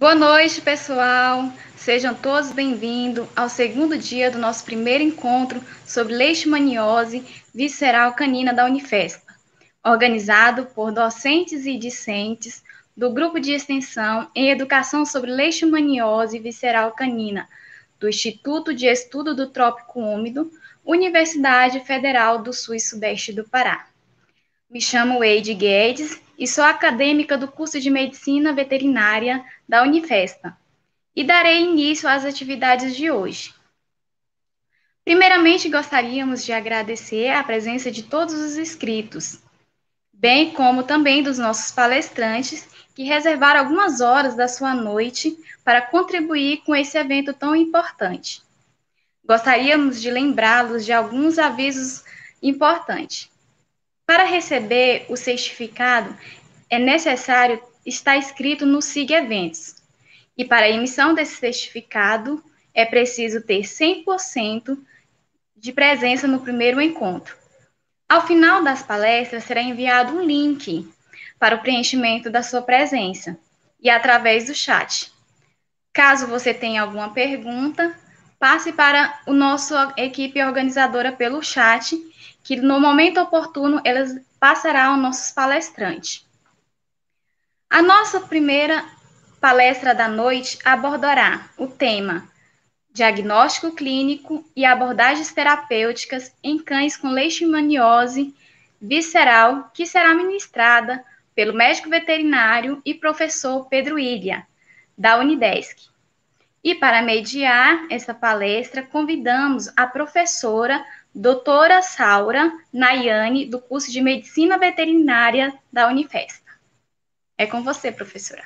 Boa noite, pessoal. Sejam todos bem-vindos ao segundo dia do nosso primeiro encontro sobre leishmaniose visceral canina da Unifespa, organizado por docentes e discentes do Grupo de Extensão em Educação sobre Leishmaniose Visceral Canina, do Instituto de Estudo do Trópico Úmido, Universidade Federal do Sul e Sudeste do Pará. Me chamo Eide Guedes e sou acadêmica do curso de Medicina Veterinária da Unifespa e darei início às atividades de hoje. Primeiramente, gostaríamos de agradecer a presença de todos os inscritos, bem como também dos nossos palestrantes que reservaram algumas horas da sua noite para contribuir com esse evento tão importante. Gostaríamos de lembrá-los de alguns avisos importantes. Para receber o certificado, é necessário estar inscrito no SIG Eventos. E para a emissão desse certificado, é preciso ter 100% de presença no primeiro encontro. Ao final das palestras, será enviado um link para o preenchimento da sua presença e através do chat. Caso você tenha alguma pergunta, passe para a nossa equipe organizadora pelo chat, que no momento oportuno elas passarão aos nossos palestrantes. A nossa primeira palestra da noite abordará o tema Diagnóstico clínico e abordagens terapêuticas em cães com leishmaniose visceral, que será ministrada pelo médico veterinário e professor Pedro Ilha, da Unidesc. E para mediar essa palestra, convidamos a professora doutora Saura Nayane, do curso de Medicina Veterinária da Unifespa. É com você, professora.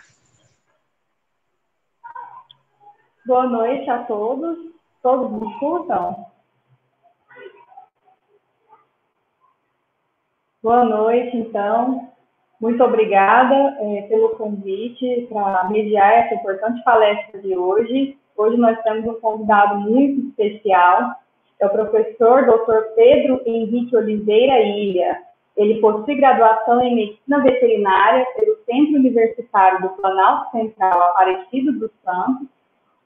Boa noite a todos. Todos me escutam? Boa noite, então. Muito obrigada pelo convite para mediar essa importante palestra de hoje. Hoje nós temos um convidado muito especial, é o professor Dr. Pedro Henrique Oliveira Ilha. Ele possui graduação em Medicina Veterinária pelo Centro Universitário do Planalto Central Aparecido dos Santos,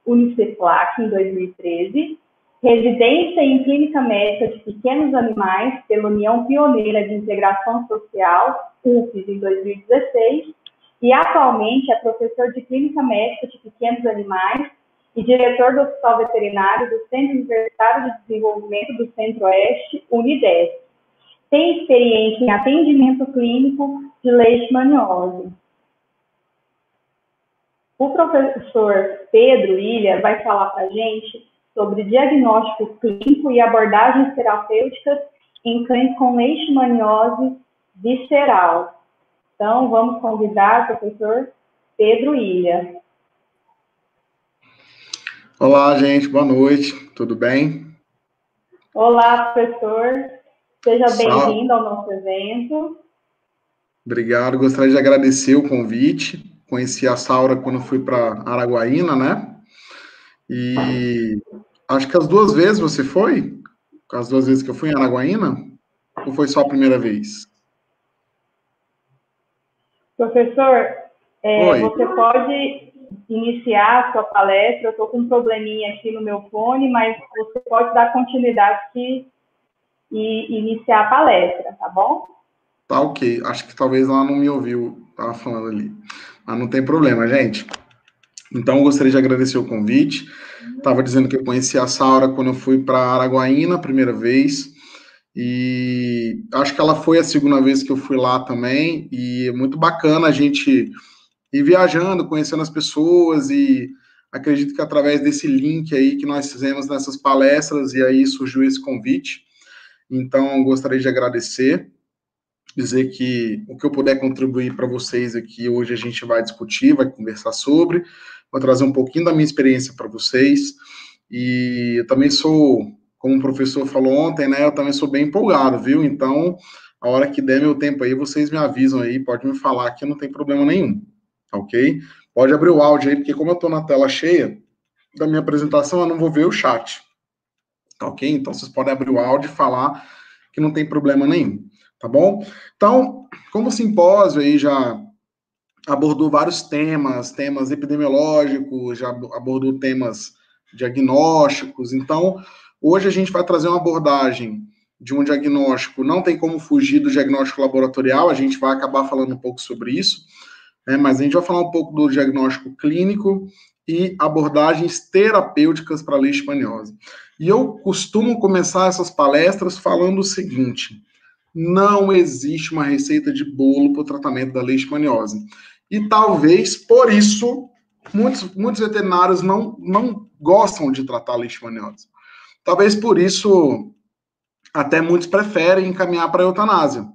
Uniceplac, em 2013, residência em Clínica Médica de Pequenos Animais pela União Pioneira de Integração Social, UFES, em 2016, e atualmente é professor de Clínica Médica de Pequenos Animais e diretor do Hospital Veterinário do Centro Universitário de Desenvolvimento do Centro-Oeste, Unidesc. Tem experiência em atendimento clínico de leishmaniose. O professor Pedro Ilha vai falar para a gente sobre diagnóstico clínico e abordagens terapêuticas em cães com leishmaniose visceral. Então, vamos convidar o professor Pedro Ilha. Olá, gente, boa noite, tudo bem? Olá, professor, seja bem-vindo ao nosso evento. Obrigado, gostaria de agradecer o convite. Conheci a Saura quando fui para Araguaína, né? E acho que as duas vezes você foi? As duas vezes que eu fui em Araguaína? Ou foi só a primeira vez? Professor, você pode iniciar a sua palestra. Eu estou com um probleminha aqui no meu fone, mas você pode dar continuidade aqui e iniciar a palestra, tá bom? Tá ok. Acho que talvez ela não me ouviu, estava falando ali. Mas não tem problema, gente. Então, eu gostaria de agradecer o convite. Estava dizendo que eu conheci a Saura quando eu fui para Araguaína a primeira vez. E acho que ela foi a segunda vez que eu fui lá também. E é muito bacana a gente ir viajando, conhecendo as pessoas. E acredito que através desse link aí que nós fizemos nessas palestras, e aí surgiu esse convite. Então, gostaria de agradecer. Dizer que o que eu puder contribuir para vocês aqui hoje a gente vai discutir, vai conversar sobre, vou trazer um pouquinho da minha experiência para vocês, e eu também sou, como o professor falou ontem, né, eu também sou bem empolgado, viu? Então, a hora que der meu tempo aí, vocês me avisam aí, pode me falar que não tem problema nenhum, ok? Pode abrir o áudio aí, porque como eu estou na tela cheia da minha apresentação, eu não vou ver o chat, ok? Então, vocês podem abrir o áudio e falar que não tem problema nenhum. Tá bom? Então, como o simpósio aí já abordou vários temas epidemiológicos, já abordou temas diagnósticos. Então, hoje a gente vai trazer uma abordagem de um diagnóstico, não tem como fugir do diagnóstico laboratorial, a gente vai acabar falando um pouco sobre isso, né, mas a gente vai falar um pouco do diagnóstico clínico e abordagens terapêuticas para a leishmaniose. E eu costumo começar essas palestras falando o seguinte: não existe uma receita de bolo para o tratamento da leishmaniose. E talvez, por isso, muitos veterinários não gostam de tratar a leishmaniose. Talvez por isso, até muitos preferem encaminhar para a eutanásia,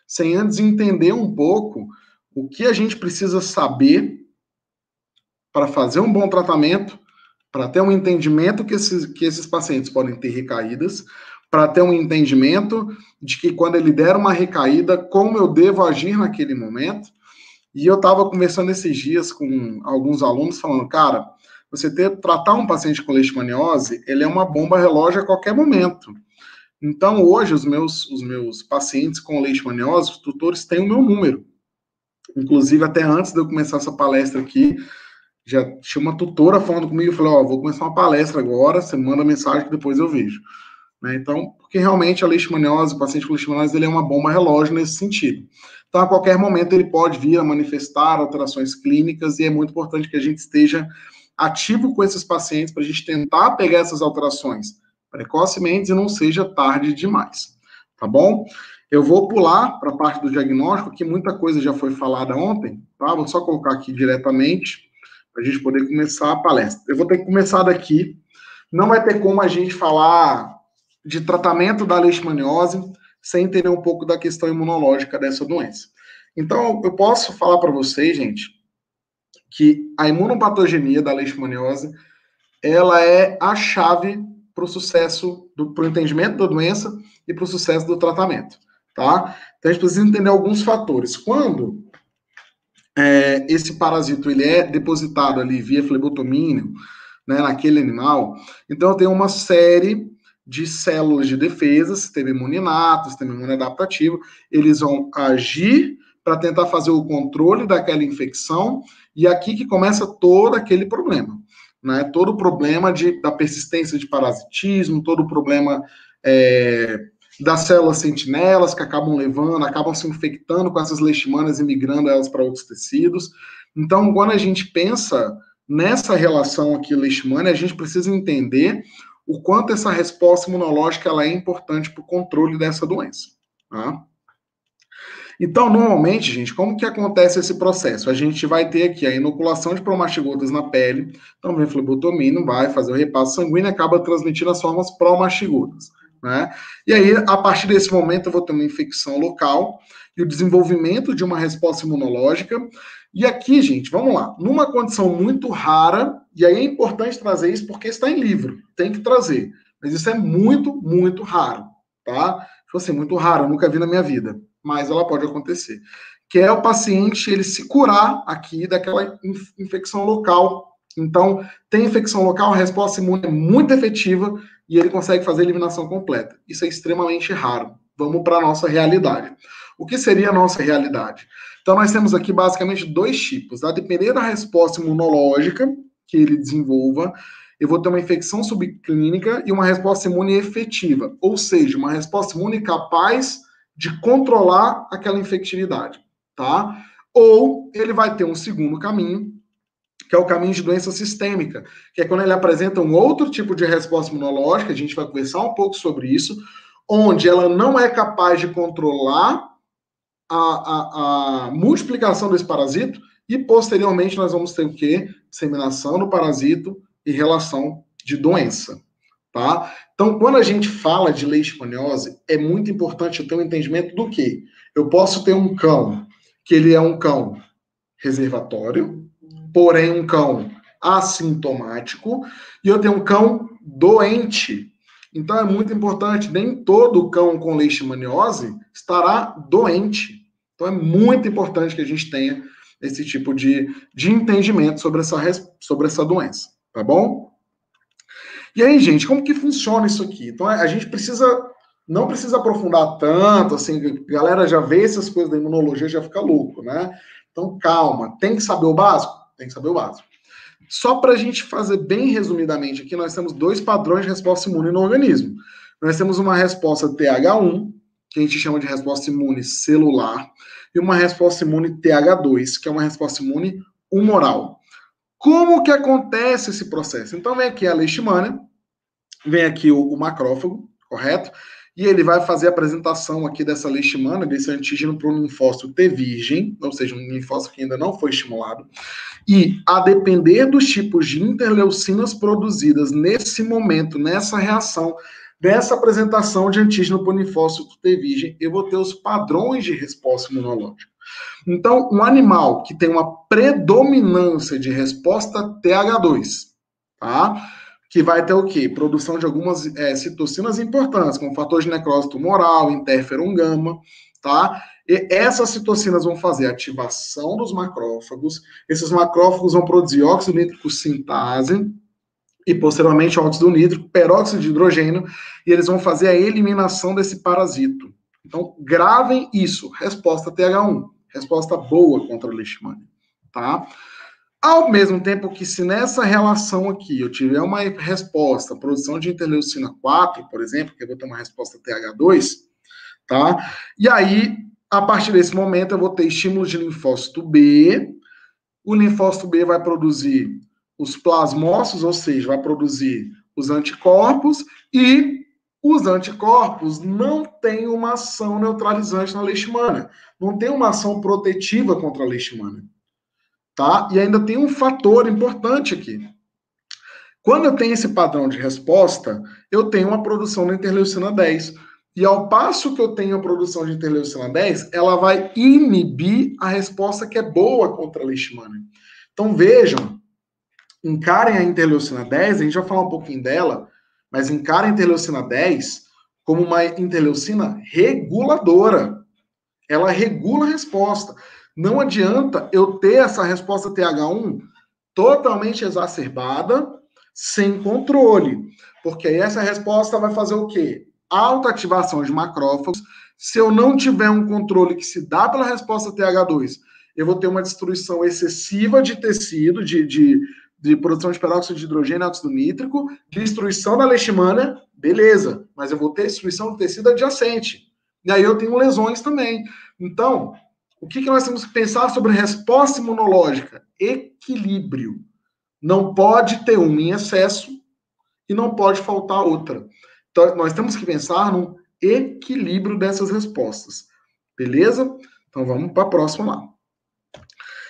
sem antes entender um pouco o que a gente precisa saber para fazer um bom tratamento, para ter um entendimento que esses pacientes podem ter recaídas, para ter um entendimento de que quando ele der uma recaída, como eu devo agir naquele momento. E eu estava conversando esses dias com alguns alunos, falando, cara, tratar um paciente com leishmaniose, ele é uma bomba relógio a qualquer momento. Então, hoje, os meus pacientes com leishmaniose, os tutores têm o meu número. Inclusive, até antes de eu começar essa palestra aqui, já tinha uma tutora falando comigo, eu falei, vou começar uma palestra agora, você manda mensagem que depois eu vejo. Né? Então, porque realmente a leishmaniose, o paciente com leishmaniose, ele é uma bomba relógio nesse sentido. Então, a qualquer momento, ele pode vir a manifestar alterações clínicas e é muito importante que a gente esteja ativo com esses pacientes para a gente tentar pegar essas alterações precocemente e não seja tarde demais. Tá bom? Eu vou pular para a parte do diagnóstico, que muita coisa já foi falada ontem, tá? Vou só colocar aqui diretamente para a gente poder começar a palestra. Eu vou ter que começar daqui. Não vai ter como a gente falar de tratamento da leishmaniose sem entender um pouco da questão imunológica dessa doença. Então, eu posso falar para vocês, gente, que a imunopatogenia da leishmaniose, ela é a chave para o sucesso, para o entendimento da doença e para o sucesso do tratamento, tá? Então, a gente precisa entender alguns fatores. Quando esse parasito ele é depositado ali via flebotomínio, né, naquele animal, então eu tenho uma série de células de defesa, sistema imuninato, sistema imune adaptativo, eles vão agir para tentar fazer o controle daquela infecção, e aqui que começa todo aquele problema, né? Todo o problema da persistência de parasitismo, todo o problema das células sentinelas que acabam se infectando com essas leishmanias e migrando elas para outros tecidos. Então, quando a gente pensa nessa relação aqui leishmania, a gente precisa entender o quanto essa resposta imunológica ela é importante para o controle dessa doença. Tá? Então, normalmente, gente, como que acontece esse processo? A gente vai ter aqui a inoculação de promastigotas na pele, então vem flebotomina, vai fazer o repasso sanguíneo e acaba transmitindo as formas promastigotas. Né? E aí, a partir desse momento, eu vou ter uma infecção local e o desenvolvimento de uma resposta imunológica. E aqui, gente, vamos lá, numa condição muito rara, e aí é importante trazer isso porque está em livro, tem que trazer, mas isso é muito, muito raro, tá? Tipo assim, muito raro, eu nunca vi na minha vida, mas ela pode acontecer. Que é o paciente, ele se curar aqui daquela infecção local. Então, tem infecção local, a resposta imune é muito efetiva e ele consegue fazer a eliminação completa. Isso é extremamente raro. Vamos para a nossa realidade. O que seria a nossa realidade? Então, nós temos aqui basicamente dois tipos. A depender da resposta imunológica que ele desenvolva, eu vou ter uma infecção subclínica e uma resposta imune efetiva. Ou seja, uma resposta imune capaz de controlar aquela infectividade, tá? Ou ele vai ter um segundo caminho, que é o caminho de doença sistêmica, que é quando ele apresenta um outro tipo de resposta imunológica, a gente vai conversar um pouco sobre isso, onde ela não é capaz de controlar a multiplicação desse parasito e, posteriormente, nós vamos ter o quê? Disseminação do parasito e relação de doença, tá? Então, quando a gente fala de leishmaniose, é muito importante eu ter um entendimento do quê? Eu posso ter um cão, que ele é um cão reservatório, porém um cão assintomático, e eu tenho um cão doente. Então, é muito importante, nem todo cão com leishmaniose estará doente. Então, é muito importante que a gente tenha esse tipo de entendimento sobre essa doença, tá bom? E aí, gente, como que funciona isso aqui? Então, a gente não precisa aprofundar tanto, assim, a galera já vê essas coisas da imunologia, já fica louco, né? Então, calma. Tem que saber o básico? Tem que saber o básico. Só para a gente fazer bem resumidamente aqui, nós temos 2 padrões de resposta imune no organismo. Nós temos uma resposta TH1, que a gente chama de resposta imune celular, e uma resposta imune TH2, que é uma resposta imune humoral. Como que acontece esse processo? Então vem aqui a leishmania, vem aqui o macrófago, correto? E ele vai fazer a apresentação aqui dessa leishmania, desse antígeno para um linfócito T virgem, ou seja, um linfócito que ainda não foi estimulado. E, a depender dos tipos de interleucinas produzidas nesse momento, nessa reação, dessa apresentação de antígeno para o linfócito T virgem, eu vou ter os padrões de resposta imunológica. Então, um animal que tem uma predominância de resposta TH2, tá? Que vai ter o quê? Produção de algumas citocinas importantes, como fator de necrose tumoral, interferon gama, tá? E essas citocinas vão fazer ativação dos macrófagos, esses macrófagos vão produzir óxido nítrico sintase, e posteriormente óxido nítrico, peróxido de hidrogênio, e eles vão fazer a eliminação desse parasito. Então, gravem isso, resposta TH1, resposta boa contra a leishmania, tá? Ao mesmo tempo que se nessa relação aqui eu tiver uma resposta, produção de interleucina 4, por exemplo, que eu vou ter uma resposta TH2, tá? E aí, a partir desse momento, eu vou ter estímulo de linfócito B, o linfócito B vai produzir os plasmócitos, ou seja, vai produzir os anticorpos, e os anticorpos não têm uma ação neutralizante na leishmania, não tem uma ação protetiva contra a leishmania. Tá? E ainda tem um fator importante aqui. Quando eu tenho esse padrão de resposta, eu tenho uma produção da interleucina 10. E ao passo que eu tenho a produção de interleucina 10, ela vai inibir a resposta que é boa contra a leishmania. Então vejam, encarem a interleucina 10, a gente vai falar um pouquinho dela, mas encarem a interleucina 10 como uma interleucina reguladora. Ela regula a resposta. Não adianta eu ter essa resposta TH1 totalmente exacerbada, sem controle. Porque aí essa resposta vai fazer o quê? Alta ativação de macrófagos. Se eu não tiver um controle que se dá pela resposta TH2, eu vou ter uma destruição excessiva de tecido, de produção de peróxido de hidrogênio e óxido nítrico, destruição da leishmania, beleza, mas eu vou ter destruição do tecido adjacente. E aí eu tenho lesões também. Então, o que nós temos que pensar sobre resposta imunológica? Equilíbrio. Não pode ter uma em excesso e não pode faltar outra. Então, nós temos que pensar no equilíbrio dessas respostas. Beleza? Então, vamos para a próxima lá.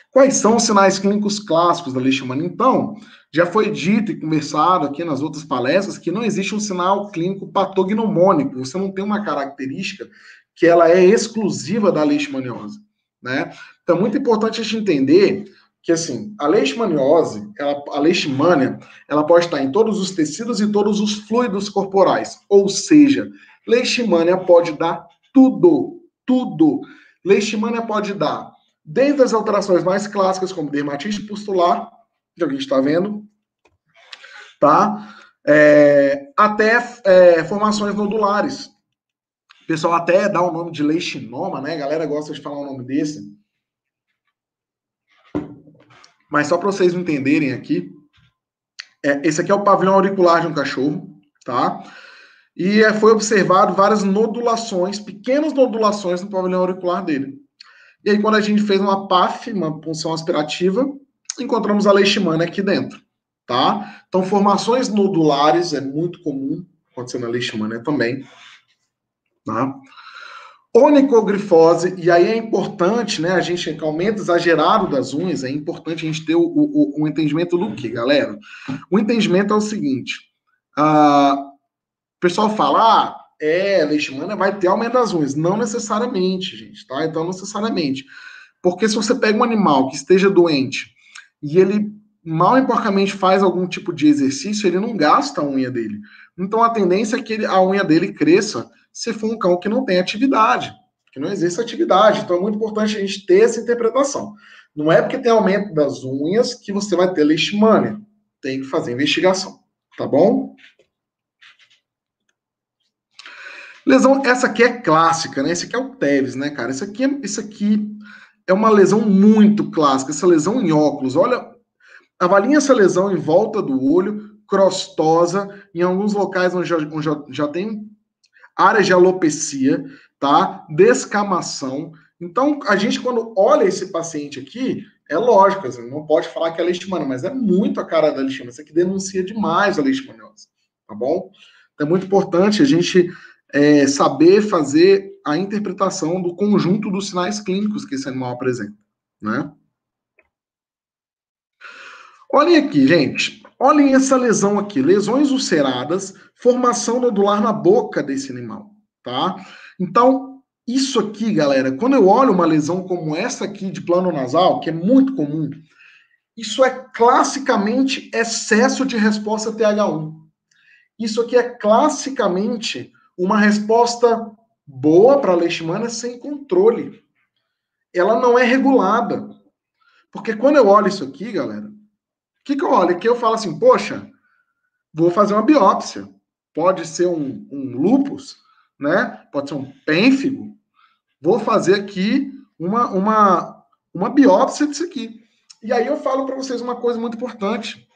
Quais são os sinais clínicos clássicos da leishmania? Então, já foi dito e conversado aqui nas outras palestras que não existe um sinal clínico patognomônico. Você não tem uma característica que ela é exclusiva da leishmaniose, né? Então, é muito importante a gente entender que, assim, a leishmaniose, a leishmania, ela pode estar em todos os tecidos e todos os fluidos corporais. Ou seja, leishmania pode dar tudo, tudo. Leishmania pode dar desde as alterações mais clássicas, como dermatite pustular, que a gente está vendo, tá? Até formações nodulares. O pessoal até dá o nome de leishmanoma, né? A galera gosta de falar o nome desse. Mas só para vocês entenderem aqui, esse aqui é o pavilhão auricular de um cachorro, tá? E foi observado várias nodulações, pequenas nodulações no pavilhão auricular dele. E aí, quando a gente fez uma PAF, uma punção aspirativa, encontramos a leishmania aqui dentro, tá? Então, formações nodulares é muito comum acontecer na leishmania também, tá? Onicogrifose, e aí é importante, né, a gente, com o aumento exagerado das unhas, é importante a gente ter o entendimento do que, galera? O entendimento é o seguinte, o pessoal fala, leishmania vai ter aumento das unhas. Não necessariamente, gente, tá? Então, não necessariamente. Porque se você pega um animal que esteja doente e ele mal e porcamente faz algum tipo de exercício, ele não gasta a unha dele. Então, a tendência é que a unha dele cresça se for um cão que não tem atividade, que não exerce atividade. Então, é muito importante a gente ter essa interpretação. Não é porque tem aumento das unhas que você vai ter leishmania. Tem que fazer investigação, tá bom? Lesão, essa aqui é clássica, né? Esse aqui é o TEVS, né, cara? Isso aqui é uma lesão muito clássica, essa lesão em óculos. Olha, avalie essa lesão em volta do olho, crostosa, em alguns locais onde já tem áreas de alopecia, tá? Descamação. Então, a gente, quando olha esse paciente aqui, é lógico, você não pode falar que é leishmania, mas é muito a cara da leishmania. Isso aqui denuncia demais a leishmaniose, tá bom? Então, é muito importante a gente saber fazer a interpretação do conjunto dos sinais clínicos que esse animal apresenta, né? Olhem aqui, gente. Olhem essa lesão aqui. Lesões ulceradas, formação nodular na boca desse animal, tá? Então, isso aqui, galera, quando eu olho uma lesão como essa aqui de plano nasal, que é muito comum, isso é classicamente excesso de resposta TH1. Isso aqui é classicamente uma resposta boa para a leishmania sem controle. Ela não é regulada. Porque quando eu olho isso aqui, galera, o que eu olho? Aqui eu falo assim, poxa, vou fazer uma biópsia. Pode ser um lúpus, né? Pode ser um pênfigo. Vou fazer aqui uma biópsia disso aqui. E aí eu falo para vocês uma coisa muito importante.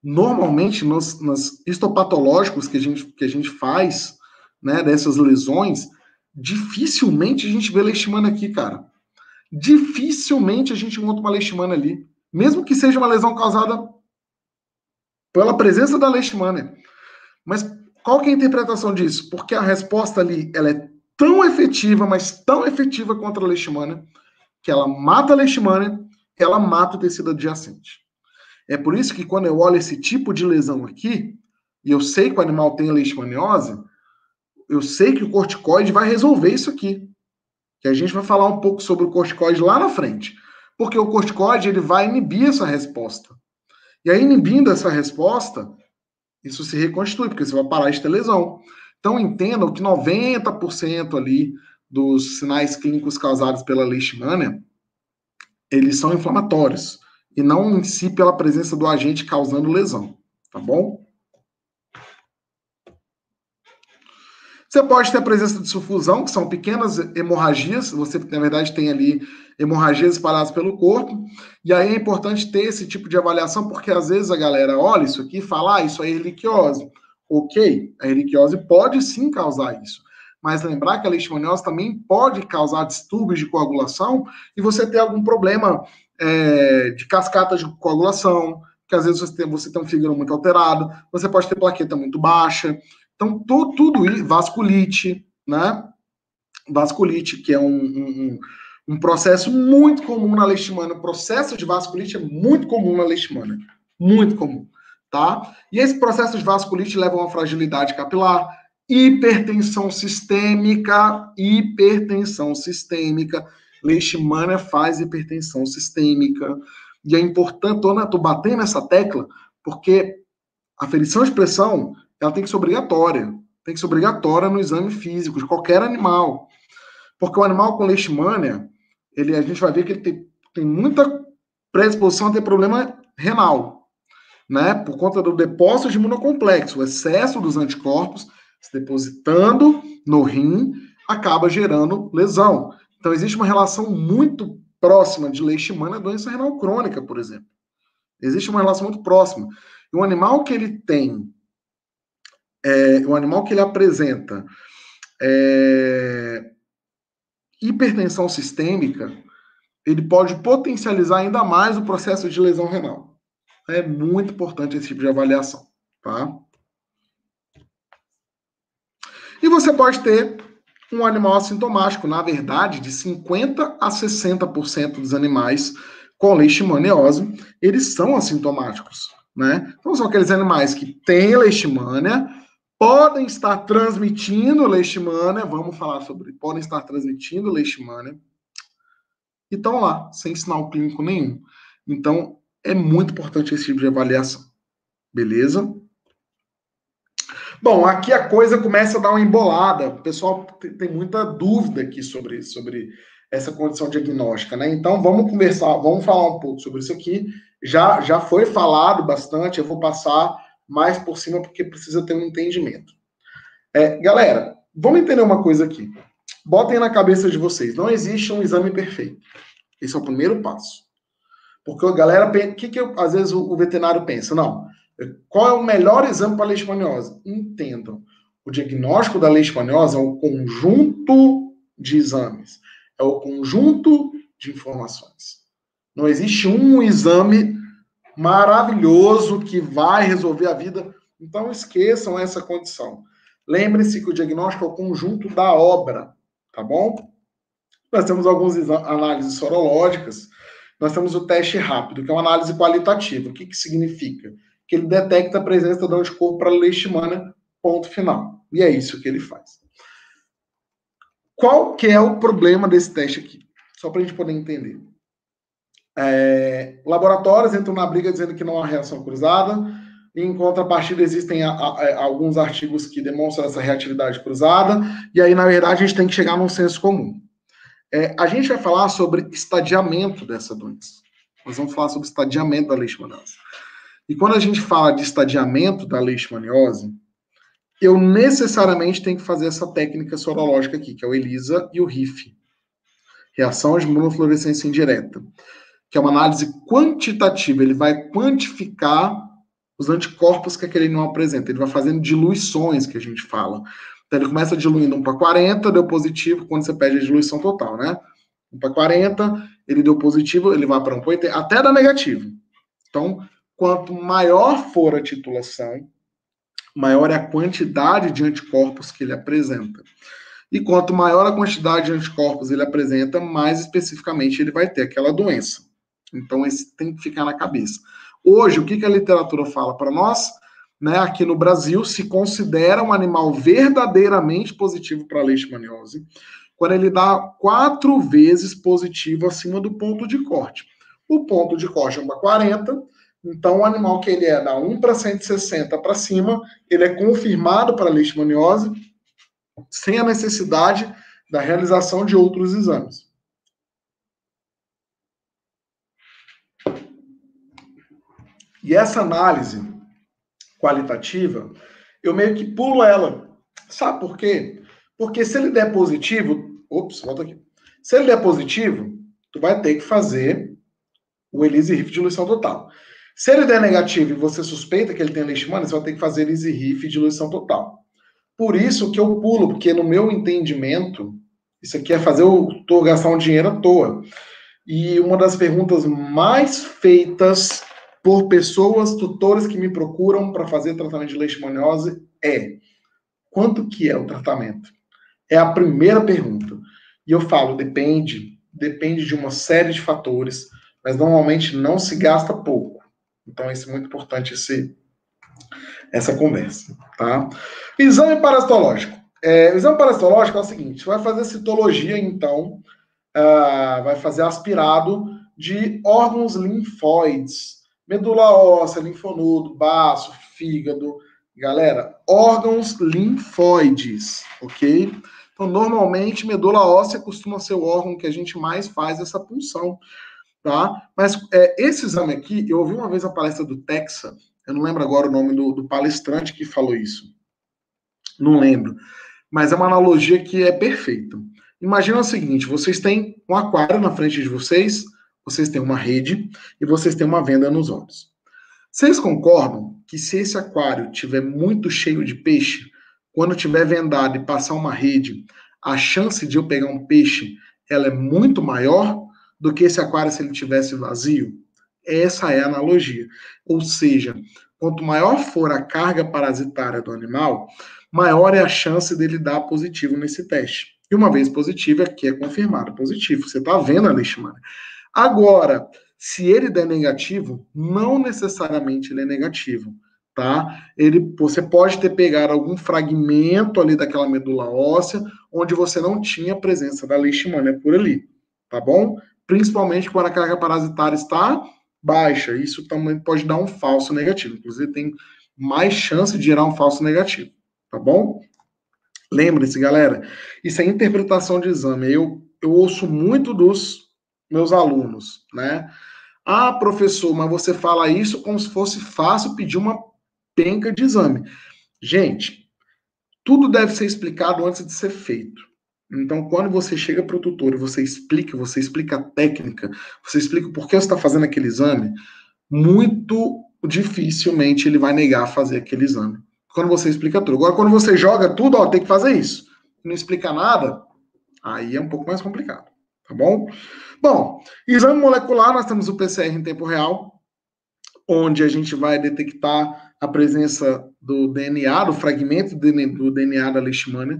Normalmente, nos histopatológicos que a gente faz, né, dessas lesões, dificilmente a gente vê leishmania aqui, cara. Dificilmente a gente encontra uma leishmania ali. Mesmo que seja uma lesão causada pela presença da leishmania. Mas qual que é a interpretação disso? Porque a resposta ali, ela é tão efetiva, mas tão efetiva contra a leishmania, que ela mata a leishmania, ela mata o tecido adjacente. É por isso que quando eu olho esse tipo de lesão aqui, e eu sei que o animal tem leishmaniose, eu sei que o corticoide vai resolver isso aqui. Que a gente vai falar um pouco sobre o corticoide lá na frente. Porque o corticoide, ele vai inibir essa resposta. E aí, inibindo essa resposta, isso se reconstitui, porque você vai parar de ter lesão. Então, entendam que 90% ali dos sinais clínicos causados pela leishmania, eles são inflamatórios. E não em si pela presença do agente causando lesão. Tá bom? Você pode ter a presença de sufusão, que são pequenas hemorragias. Você, na verdade, tem ali hemorragias espalhadas pelo corpo. E aí é importante ter esse tipo de avaliação, porque às vezes a galera olha isso aqui e fala, isso aí é erliquiose. Ok, a erliquiose pode sim causar isso. Mas lembrar que a leishmaniose também pode causar distúrbios de coagulação e você ter algum problema de cascata de coagulação, que às vezes você tem um fígado muito alterado, você pode ter plaqueta muito baixa. Então, tudo isso, vasculite, né? Vasculite, que é um processo muito comum na leishmania. O processo de vasculite é muito comum na leishmania. Muito comum, tá? E esse processo de vasculite leva a uma fragilidade capilar, hipertensão sistêmica. Leishmania faz hipertensão sistêmica. E é importante, eu tô batendo nessa tecla, porque a aferição de pressão, ela tem que ser obrigatória. Tem que ser obrigatória no exame físico de qualquer animal. Porque o animal com leishmania, a gente vai ver que ele tem muita predisposição a ter problema renal, né? Por conta do depósito de imunocomplexo, o excesso dos anticorpos se depositando no rim acaba gerando lesão. Então, existe uma relação muito próxima de leishmania à doença renal crônica, por exemplo. Existe uma relação muito próxima. E um animal que ele tem, um animal que ele apresenta hipertensão sistêmica, ele pode potencializar ainda mais o processo de lesão renal. É muito importante esse tipo de avaliação, tá? E você pode ter um animal assintomático. Na verdade, de 50% a 60% dos animais com leishmaniose, eles são assintomáticos, né? Então, são aqueles animais que têm leishmania, podem estar transmitindo leishmania, vamos falar sobre, podem estar transmitindo leishmania, e estão lá, sem sinal clínico nenhum. Então, é muito importante esse tipo de avaliação. Beleza? Bom, aqui a coisa começa a dar uma embolada. O pessoal tem muita dúvida aqui sobre essa condição diagnóstica, né? Então, vamos conversar, vamos falar um pouco sobre isso aqui. Já foi falado bastante, eu vou passar mais por cima, porque precisa ter um entendimento. Galera, vamos entender uma coisa aqui. botem na cabeça de vocês, não existe um exame perfeito. Esse é o primeiro passo. Porque a galera, às vezes o veterinário pensa? Não, qual é o melhor exame para leishmaniose? Entendam, o diagnóstico da leishmaniose é um conjunto de exames, é o conjunto de informações. Não existe um exame maravilhoso que vai resolver a vida. Então esqueçam essa condição. Lembre-se que o diagnóstico é o conjunto da obra, tá bom? Nós temos algumas análises sorológicas. Nós temos o teste rápido, que é uma análise qualitativa. O que significa? Que ele detecta a presença do anticorpo para leishmania, ponto final. E é isso que ele faz. Qual que é o problema desse teste aqui? Só para a gente poder entender. Laboratórios entram na briga dizendo que não há reação cruzada. Em contrapartida, existem alguns artigos que demonstram essa reatividade cruzada. E aí, na verdade, a gente tem que chegar num senso comum. A gente vai falar sobre estadiamento dessa doença. Nós vamos falar sobre estadiamento da leishmaniose. E quando a gente fala de estadiamento da leishmaniose, eu necessariamente tenho que fazer essa técnica sorológica aqui, que é o ELISA e o RIF. Reação de imunofluorescência indireta. Que é uma análise quantitativa. Ele vai quantificar os anticorpos que aquele não apresenta. Ele vai fazendo diluições, que a gente fala. Então, ele começa diluindo 1 para 40, deu positivo, quando você pede a diluição total, né? 1 para 40, ele deu positivo, ele vai para 1 para 80, até dá negativo. Então, quanto maior for a titulação, maior é a quantidade de anticorpos que ele apresenta. E quanto maior a quantidade de anticorpos ele apresenta, mais especificamente ele vai ter aquela doença. Então, esse tem que ficar na cabeça. Hoje, o que a literatura fala para nós? Né, aqui no Brasil, se considera um animal verdadeiramente positivo para a leishmaniose quando ele dá 4 vezes positivo acima do ponto de corte. O ponto de corte é 1 para 40, então o animal que ele dá 1 para 160 para cima, ele é confirmado para a leishmaniose sem a necessidade da realização de outros exames. E essa análise qualitativa, eu meio que pulo ela. Sabe por quê? Porque se ele der positivo... volta aqui. Se ele der positivo, tu vai ter que fazer o ELISA e RIF de diluição total. Se ele der negativo e você suspeita que ele tem leishmania, você vai ter que fazer ELISA e RIF de diluição total. Por isso que eu pulo, porque no meu entendimento, isso aqui é fazer gastar um dinheiro à toa. E uma das perguntas mais feitas por pessoas, tutores que me procuram para fazer tratamento de leishmaniose é: quanto que é o tratamento? É a primeira pergunta. E eu falo, depende de uma série de fatores, mas normalmente não se gasta pouco. Então, isso é muito importante, essa conversa, tá? Exame parasitológico. O exame parasitológico é o seguinte: você vai fazer citologia, então, vai fazer aspirado de órgãos linfóides, medula óssea, linfonodo, baço, fígado. Galera, órgãos linfóides, ok? Então, normalmente, medula óssea costuma ser o órgão que a gente mais faz essa punção, tá? Mas esse exame aqui, eu ouvi uma vez a palestra do Texa, eu não lembro agora o nome do palestrante que falou isso. Não lembro. Mas é uma analogia que é perfeita. Imagina o seguinte: vocês têm um aquário na frente de vocês têm uma rede e vocês têm uma venda nos olhos. Vocês concordam que se esse aquário estiver muito cheio de peixe, quando estiver vendado e passar uma rede, a chance de eu pegar um peixe, ela é muito maior do que esse aquário se ele tivesse vazio? Essa é a analogia. Ou seja, quanto maior for a carga parasitária do animal, maior é a chance dele dar positivo nesse teste. E uma vez positivo, aqui é confirmado positivo. Você está vendo a leishmania. Agora, se ele der negativo, não necessariamente ele é negativo, tá? Você pode ter pegado algum fragmento ali daquela medula óssea, onde você não tinha presença da leishmania por ali, tá bom? Principalmente quando a carga parasitária está baixa. Isso também pode dar um falso negativo. Inclusive, tem mais chance de gerar um falso negativo, tá bom? Lembre-se, galera, isso é interpretação de exame. Eu ouço muito dos meus alunos, né? Ah, professor, mas você fala isso como se fosse fácil pedir uma penca de exame. Gente, tudo deve ser explicado antes de ser feito. Então, quando você chega para o tutor e você explica a técnica, você explica por que você está fazendo aquele exame, muito dificilmente ele vai negar fazer aquele exame. Quando você explica tudo. Agora, quando você joga tudo, ó, tem que fazer isso. Não explica nada, aí é um pouco mais complicado, tá bom? Bom, exame molecular, nós temos o PCR em tempo real, onde a gente vai detectar a presença do DNA, do fragmento do DNA da leishmania,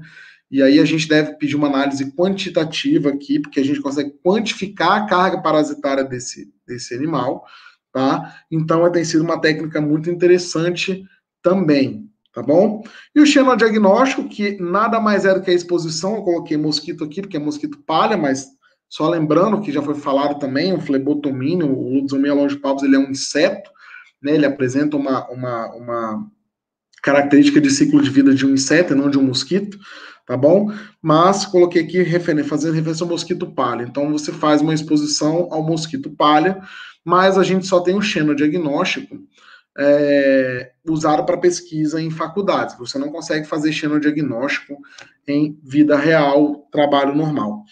e aí a gente deve pedir uma análise quantitativa aqui, porque a gente consegue quantificar a carga parasitária desse animal, tá? Então, tem sido uma técnica muito interessante também, tá bom? E o xenodiagnóstico, que nada mais é do que a exposição, eu coloquei mosquito aqui, porque é mosquito palha, mas só lembrando que já foi falado também, o flebotomínio, o Lutzomia longipalpus, ele é um inseto, né? Ele apresenta uma característica de ciclo de vida de um inseto e não de um mosquito, tá bom? Mas coloquei aqui fazendo referência ao mosquito palha. Então você faz uma exposição ao mosquito palha, mas a gente só tem um xenodiagnóstico usado para pesquisa em faculdades. Você não consegue fazer xenodiagnóstico em vida real, trabalho normal.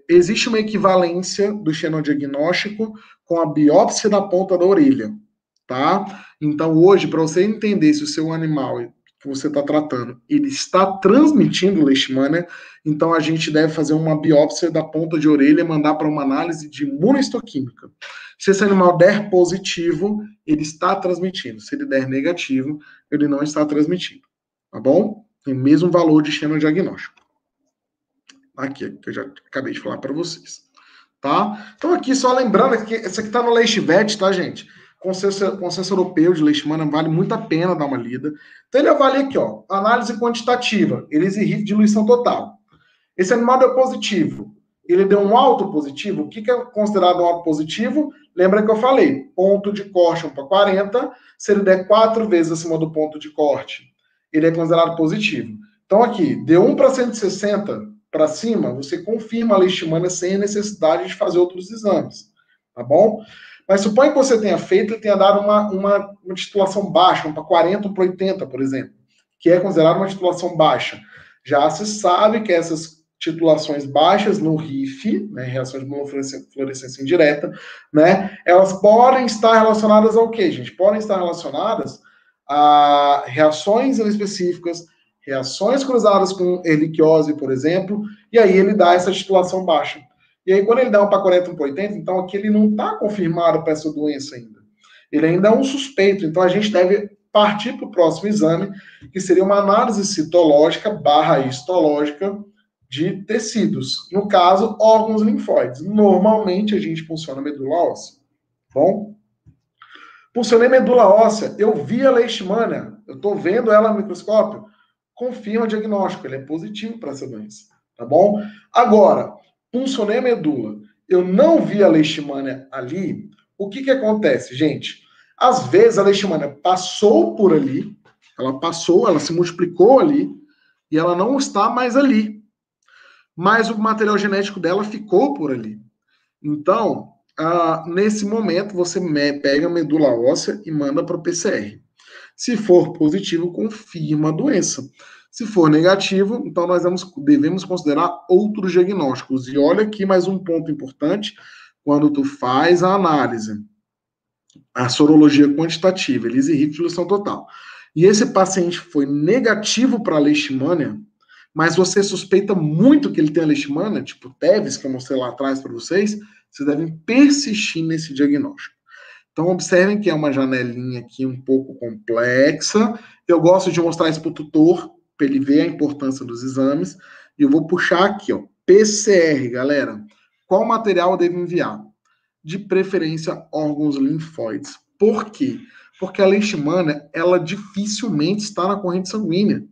Existe uma equivalência do xenodiagnóstico com a biópsia da ponta da orelha, tá? Então, hoje, para você entender se o seu animal que você está tratando, ele está transmitindo leishmania, então a gente deve fazer uma biópsia da ponta de orelha e mandar para uma análise de imunohistoquímica. Se esse animal der positivo, ele está transmitindo. Se ele der negativo, ele não está transmitindo, tá bom? Tem o mesmo valor de xenodiagnóstico. Aqui, que eu já acabei de falar para vocês, tá? Então aqui, só lembrando que esse aqui tá no LeishVet, tá, gente? Consenso Europeu de Leishmania, vale muito a pena dar uma lida. Então ele avalia aqui, ó, análise quantitativa, Ehrlich diluição total. Esse animal deu positivo, ele deu um alto positivo. O que é considerado um alto positivo? Lembra que eu falei, ponto de corte 1 para 40, se ele der 4 vezes acima do ponto de corte, ele é considerado positivo. Então aqui, deu 1 para 160 para cima, você confirma a leishmania sem a necessidade de fazer outros exames, tá bom? Mas suponha que você tenha feito e tenha dado uma titulação baixa, 1 para 40, 1 para 80, por exemplo, que é considerada uma titulação baixa. Já se sabe que essas titulações baixas no RIF, né, reações de imunofluorescência indireta, né, elas podem estar relacionadas ao quê, gente? Podem estar relacionadas a reações específicas, reações cruzadas com erliquiose, por exemplo, e aí ele dá essa titulação baixa. E aí, quando ele dá 1 para 40, 1 para 80, então aqui ele não está confirmado para essa doença ainda. Ele ainda é um suspeito, então a gente deve partir para o próximo exame, que seria uma análise citológica / histológica de tecidos. No caso, órgãos linfóides. Normalmente a gente funciona medula óssea. Bom? Funcionei medula óssea, eu vi a leishmania, eu estou vendo ela no microscópio, confirma o diagnóstico, ele é positivo para essa doença, tá bom? Agora, puncionei a medula, eu não vi a leishmania ali, o que acontece, gente? Às vezes a leishmania passou por ali, ela se multiplicou ali, e ela não está mais ali. Mas o material genético dela ficou por ali. Então, nesse momento, você pega a medula óssea e manda para o PCR. Se for positivo, confirma a doença. Se for negativo, então nós devemos considerar outros diagnósticos. E olha aqui mais um ponto importante, quando tu faz a análise, a sorologia quantitativa, Ehrlich diluição total, e esse paciente foi negativo para a leishmania, mas você suspeita muito que ele tem a leishmania, tipo TEVES, que eu mostrei lá atrás para vocês, vocês devem persistir nesse diagnóstico. Então, observem que é uma janelinha aqui um pouco complexa. Eu gosto de mostrar isso para o tutor, para ele ver a importância dos exames. E eu vou puxar aqui, ó, PCR, galera. Qual material eu devo enviar? De preferência, órgãos linfóides. Por quê? Porque a leishmania, ela dificilmente está na corrente sanguínea.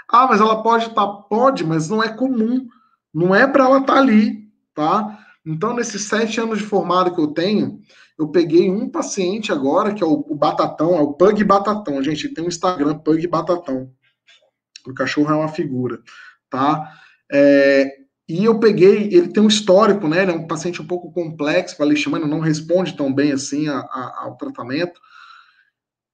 Ah, mas ela pode estar? Pode, mas não é comum. Não é para ela estar ali, tá? Então, nesses 7 anos de formado que eu tenho, eu peguei um paciente agora, que é o Batatão, é o Pug Batatão. Gente, ele tem um Instagram, Pug Batatão. O cachorro é uma figura, tá? E eu peguei, ele tem um histórico, né? Ele é um paciente um pouco complexo, para leishmania, não responde tão bem assim ao tratamento.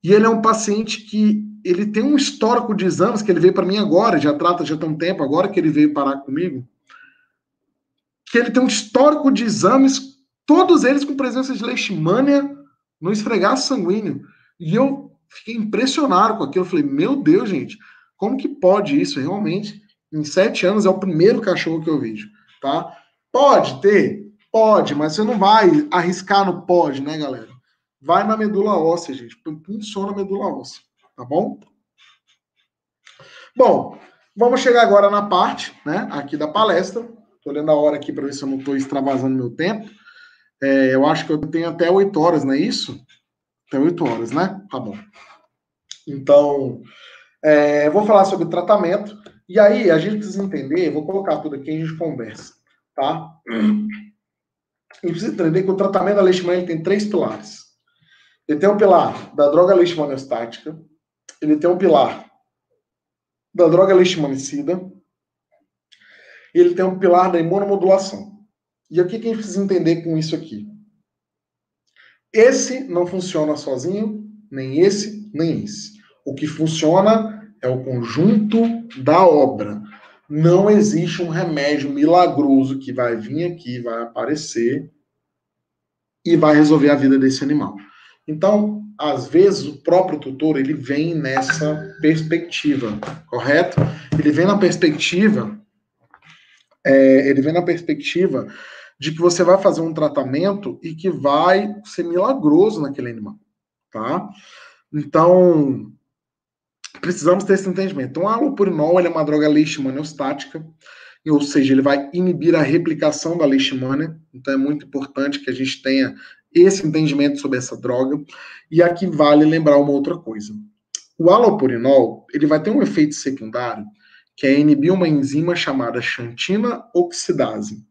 E ele é um paciente que ele tem um histórico de exames, que ele veio para mim agora, já tem um tempo, agora que ele veio parar comigo, que ele tem um histórico de exames, todos eles com presença de leishmania no esfregaço sanguíneo. E eu fiquei impressionado com aquilo. Eu falei, meu Deus, gente, como que pode isso? Realmente, em 7 anos, é o primeiro cachorro que eu vejo, tá? Pode ter? Pode, mas você não vai arriscar no pode, né, galera? Vai na medula óssea, gente. Funciona a medula óssea, tá bom? Bom, vamos chegar agora na parte, né, aqui da palestra. Estou olhando a hora aqui para ver se eu não estou extravasando meu tempo. Eu acho que eu tenho até 8 horas, não é isso? Até 8 horas, né? Tá bom. Então, vou falar sobre tratamento. E aí, a gente precisa entender, vou colocar tudo aqui e a gente conversa, tá? A gente precisa entender que o tratamento da leishmania tem 3 pilares. Ele tem um pilar da droga leishmaniostática, ele tem um pilar da droga leishmanicida, e ele tem um pilar da imunomodulação. E o que a gente precisa entender com isso aqui? Esse não funciona sozinho, nem esse, nem esse. O que funciona é o conjunto da obra. Não existe um remédio milagroso que vai vir aqui, vai aparecer e vai resolver a vida desse animal. Então, às vezes, o próprio tutor, ele vem nessa perspectiva, correto? Ele vem na perspectiva de que você vai fazer um tratamento e que vai ser milagroso naquele animal, tá? Então, precisamos ter esse entendimento. Então, o allopurinol, ele é uma droga leishmaniostática, ou seja, ele vai inibir a replicação da leishmania. Então, é muito importante que a gente tenha esse entendimento sobre essa droga. E aqui vale lembrar uma outra coisa. O allopurinol, ele vai ter um efeito secundário, que é inibir uma enzima chamada xantina oxidase.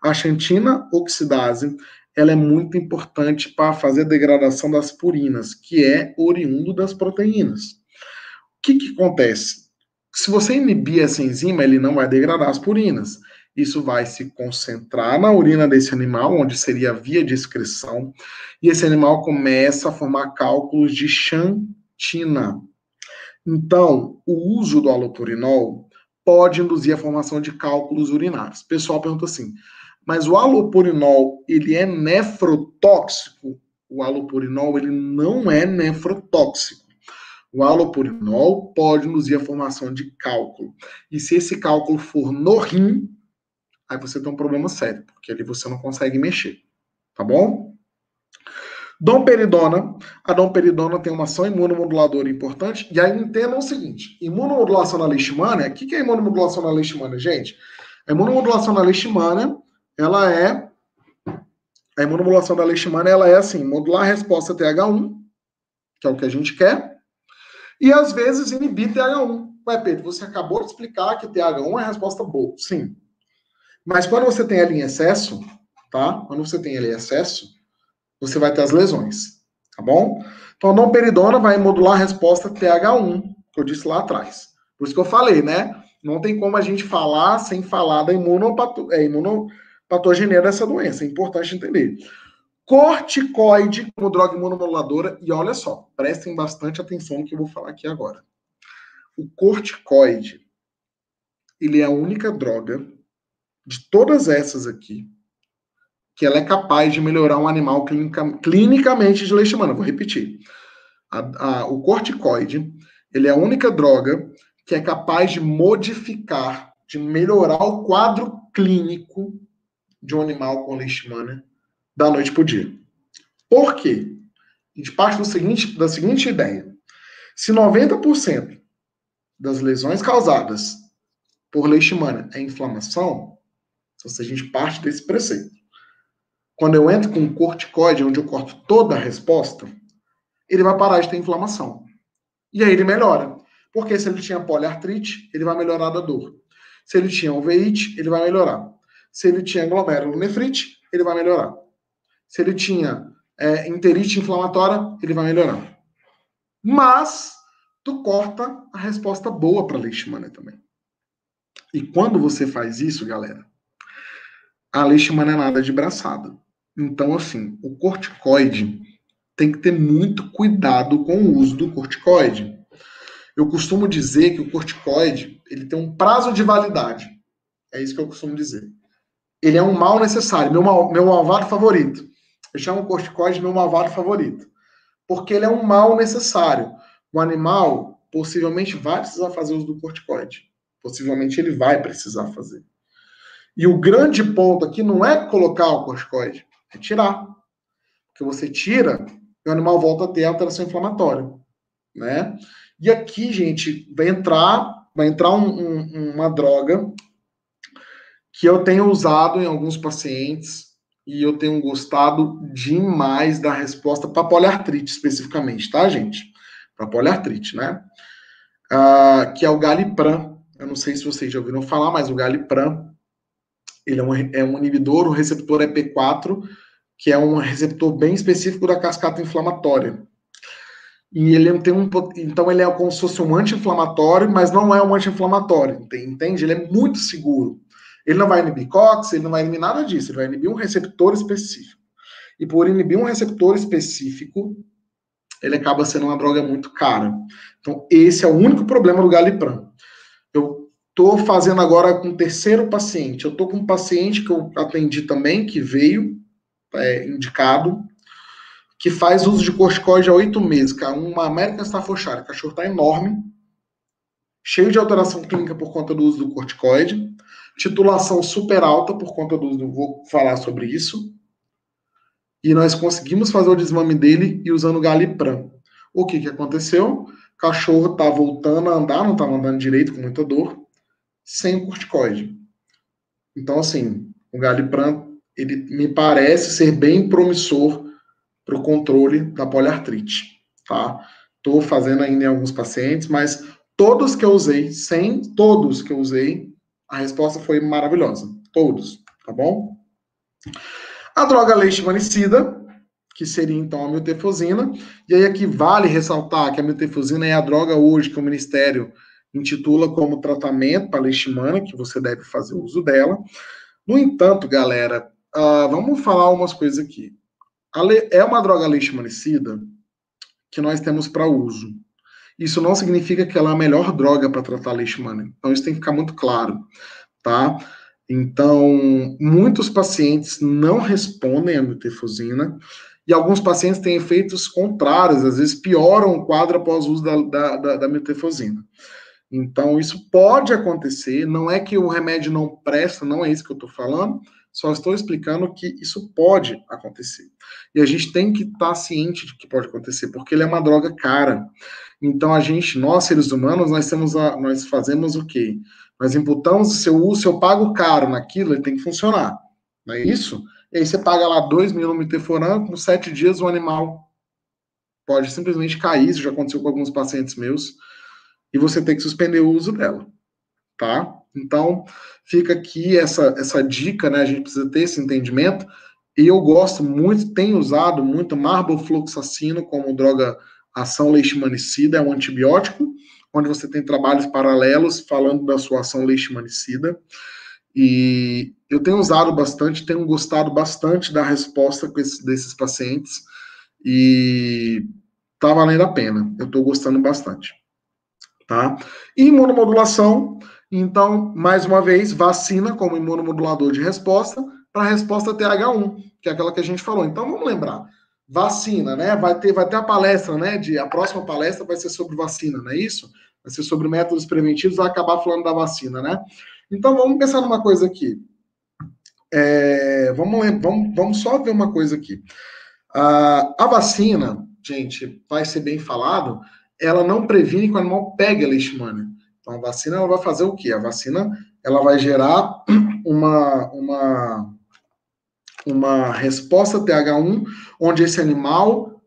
A xantina oxidase, ela é muito importante para fazer a degradação das purinas, que é oriundo das proteínas. O que acontece? Se você inibir essa enzima, ele não vai degradar as purinas. Isso vai se concentrar na urina desse animal, onde seria a via de excreção, e esse animal começa a formar cálculos de xantina. Então, o uso do allopurinol pode induzir a formação de cálculos urinários. O pessoal pergunta assim, mas o allopurinol, ele é nefrotóxico? O allopurinol, ele não é nefrotóxico. O allopurinol pode induzir a formação de cálculo. E se esse cálculo for no rim, aí você tem um problema sério, porque ali você não consegue mexer. Tá bom? Domperidona. A domperidona tem uma ação imunomoduladora importante. E aí entendam o seguinte: imunomodulação na leishmania. O que é imunomodulação na leishmania, gente? A imunomodulação na leishmania, ela é... A imunomodulação da leishmania, ela é assim, modular a resposta TH1, que é o que a gente quer, e às vezes inibir TH1. Ué, Pedro, você acabou de explicar que TH1 é a resposta boa. Sim. Mas quando você tem ela em excesso, tá? Quando você tem ela em excesso, você vai ter as lesões, tá bom? Então, a domperidona vai modular a resposta TH1, que eu disse lá atrás. Por isso que eu falei, né? Não tem como a gente falar sem falar da imunopatogenia dessa doença. É importante entender. Corticoide como droga imunomoduladora. E olha só, prestem bastante atenção no que eu vou falar aqui agora. O corticoide, ele é a única droga de todas essas aqui que ela é capaz de melhorar um animal clinicamente de leishmania. Vou repetir. O corticoide, ele é a única droga que é capaz de modificar, de melhorar o quadro clínico de um animal com leishmania da noite para o dia. Por quê? A gente parte da seguinte ideia. Se 90% das lesões causadas por leishmania é inflamação, então se a gente parte desse preceito, quando eu entro com um corticoide, onde eu corto toda a resposta, ele vai parar de ter inflamação. E aí ele melhora. Porque se ele tinha poliartrite, ele vai melhorar da dor. Se ele tinha uveíte, ele vai melhorar. Se ele tinha glomerulonefrite, ele vai melhorar. Se ele tinha enterite inflamatória, ele vai melhorar. Mas tu corta a resposta boa para leishmania também. E quando você faz isso, galera, a leishmania é nada de braçada. Então, assim, o corticoide, tem que ter muito cuidado com o uso do corticoide. Eu costumo dizer que o corticoide, ele tem um prazo de validade. É isso que eu costumo dizer. Ele é um mal necessário, meu malvado favorito. Eu chamo o corticoide de meu malvado favorito. Porque ele é um mal necessário. O animal possivelmente vai precisar fazer uso do corticoide. Possivelmente ele vai precisar fazer. E o grande ponto aqui não é colocar o corticoide, é tirar. Porque você tira e o animal volta a ter alteração inflamatória, né? E aqui, gente, vai entrar uma droga que eu tenho usado em alguns pacientes e eu tenho gostado demais da resposta para poliartrite, especificamente, tá, gente? Para poliartrite, né? Que é o Galipram. Eu não sei se vocês já ouviram falar, mas o Galipram, ele é um inibidor, o receptor EP4, que é um receptor bem específico da cascata inflamatória. E ele tem então ele é como se fosse um anti-inflamatório, mas não é um anti-inflamatório, entende? Ele é muito seguro. Ele não vai inibir COX, ele não vai inibir nada disso, ele vai inibir um receptor específico. E por inibir um receptor específico, ele acaba sendo uma droga muito cara. Então, esse é o único problema do Galipram. Eu estou fazendo agora com o terceiro paciente. Eu estou com um paciente que eu atendi também, que veio indicado, que faz uso de corticoide há 8 meses, que é uma American Staffordshire. O cachorro está enorme, cheio de alteração clínica por conta do uso do corticoide, titulação super alta por conta do uso, vou falar sobre isso, e nós conseguimos fazer o desmame dele e usando o Galipram. O que aconteceu? O cachorro está voltando a andar, não estava andando direito, com muita dor, sem corticoide. Então, assim, o Galipram, ele me parece ser bem promissor para o controle da poliartrite, tá? Estou fazendo ainda em alguns pacientes, mas todos que eu usei, a resposta foi maravilhosa. Todos, tá bom? A droga leishmanicida, que seria então a miltefosina, e aí aqui vale ressaltar que a miltefosina é a droga hoje que o Ministério intitula como tratamento para leishmania, que você deve fazer uso dela. No entanto, galera, vamos falar umas coisas aqui. É uma droga leishmanicida que nós temos para uso. Isso não significa que ela é a melhor droga para tratar leishmania. Então, isso tem que ficar muito claro, tá? Então, muitos pacientes não respondem à miltefosina e alguns pacientes têm efeitos contrários, às vezes pioram o quadro após o uso da miltefosina. Então, isso pode acontecer, não é que o remédio não presta, não é isso que eu estou falando, só estou explicando que isso pode acontecer. E a gente tem que estar ciente de que pode acontecer, porque ele é uma droga cara. Então, nós seres humanos, nós fazemos o quê? Nós imputamos o seu uso, se eu pago caro naquilo, ele tem que funcionar. Não é isso? E aí você paga lá 2 mil no milteforano, com 7 dias o animal pode simplesmente cair, isso já aconteceu com alguns pacientes meus, e você tem que suspender o uso dela, tá? Então, fica aqui essa dica, né? A gente precisa ter esse entendimento. E eu gosto muito, tenho usado muito marbofloxacino como droga ação leishmanicida, é um antibiótico, onde você tem trabalhos paralelos falando da sua ação leishmanicida. E eu tenho usado bastante, tenho gostado bastante da resposta desses pacientes. E tá valendo a pena. Eu tô gostando bastante. Tá? Imunomodulação, então, mais uma vez, vacina como imunomodulador de resposta para a resposta TH1, que é aquela que a gente falou. Então, vamos lembrar, vacina, né? Vai ter a palestra, né? A próxima palestra vai ser sobre vacina, não é isso? Vai ser sobre métodos preventivos, vai acabar falando da vacina, né? Então, vamos pensar numa coisa aqui. Vamos só ver uma coisa aqui. A vacina, gente, vai ser bem falado, ela não previne que o animal pegue a leishmania. Então, a vacina, ela vai fazer o quê? A vacina, ela vai gerar uma resposta TH1, onde esse animal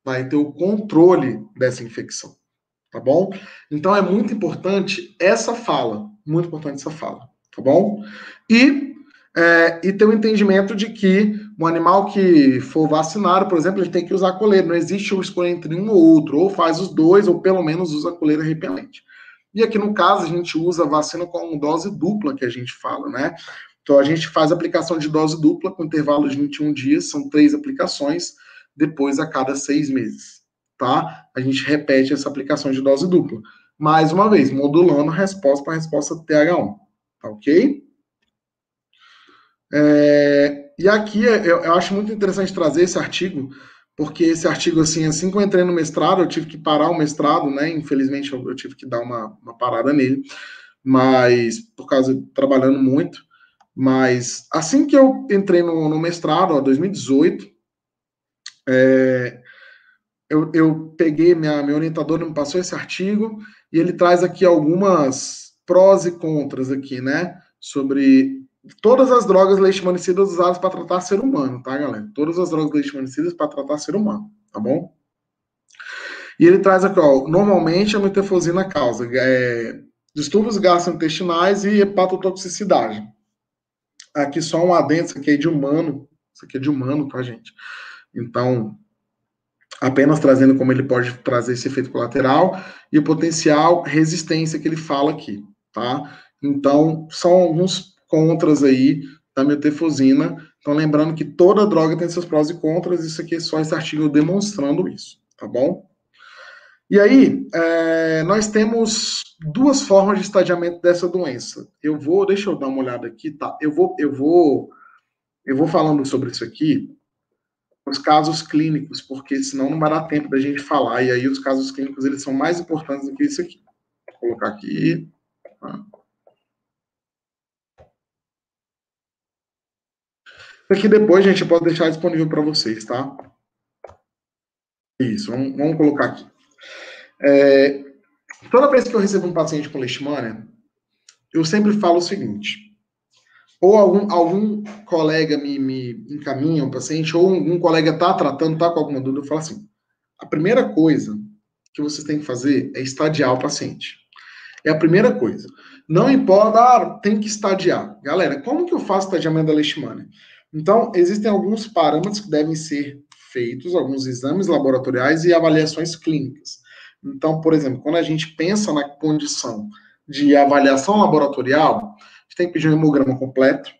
vai ter o controle dessa infecção, tá bom? Então, é muito importante essa fala, tá bom? E ter o entendimento de que um animal que for vacinado, por exemplo, ele tem que usar coleira. Não existe uma escolha entre um ou outro. Ou faz os dois, ou pelo menos usa coleira repelente. E aqui no caso, a gente usa a vacina com dose dupla, que a gente fala, né? Então, a gente faz aplicação de dose dupla com intervalo de 21 dias. São 3 aplicações depois a cada 6 meses, tá? A gente repete essa aplicação de dose dupla. Mais uma vez, modulando a resposta para a resposta TH1, tá ok? E aqui eu acho muito interessante trazer esse artigo, porque esse artigo, assim que eu entrei no mestrado, eu tive que parar o mestrado, né? Infelizmente, eu tive que dar uma parada nele, mas por causa de trabalhando muito. Mas assim que eu entrei no mestrado, 2018, eu peguei, minha orientadora me passou esse artigo, e ele traz aqui algumas prós e contras aqui, né? Sobre todas as drogas leishmanicidas usadas para tratar ser humano, tá, galera? Todas as drogas leishmanicidas para tratar ser humano, tá bom? E ele traz aqui, ó, normalmente a metefosina causa distúrbios gastrointestinais e hepatotoxicidade. Aqui só um adendo, isso aqui é de humano, tá, gente? Então, apenas trazendo como ele pode trazer esse efeito colateral e o potencial resistência que ele fala aqui, tá? Então, são alguns contras aí da metefosina. Então, lembrando que toda droga tem seus prós e contras, isso aqui é só esse artigo demonstrando isso, tá bom? E aí, nós temos duas formas de estadiamento dessa doença. Deixa eu dar uma olhada aqui, tá? Eu vou falando sobre isso aqui, os casos clínicos, porque senão não vai dar tempo da gente falar, e aí os casos clínicos, eles são mais importantes do que isso aqui. Vou colocar aqui. Tá? Isso aqui depois, gente, eu posso deixar disponível para vocês, tá? Isso, vamos colocar aqui. Toda vez que eu recebo um paciente com leishmania, eu sempre falo o seguinte: ou algum colega me encaminha um paciente, ou um colega está tratando, está com alguma dúvida, eu falo assim: a primeira coisa que vocês têm que fazer é estadiar o paciente. É a primeira coisa. Não importa, tem que estadiar. Galera, como que eu faço estadiamento da leishmania? Então, existem alguns parâmetros que devem ser feitos, alguns exames laboratoriais e avaliações clínicas. Então, por exemplo, quando a gente pensa na condição de avaliação laboratorial, a gente tem que pedir um hemograma completo.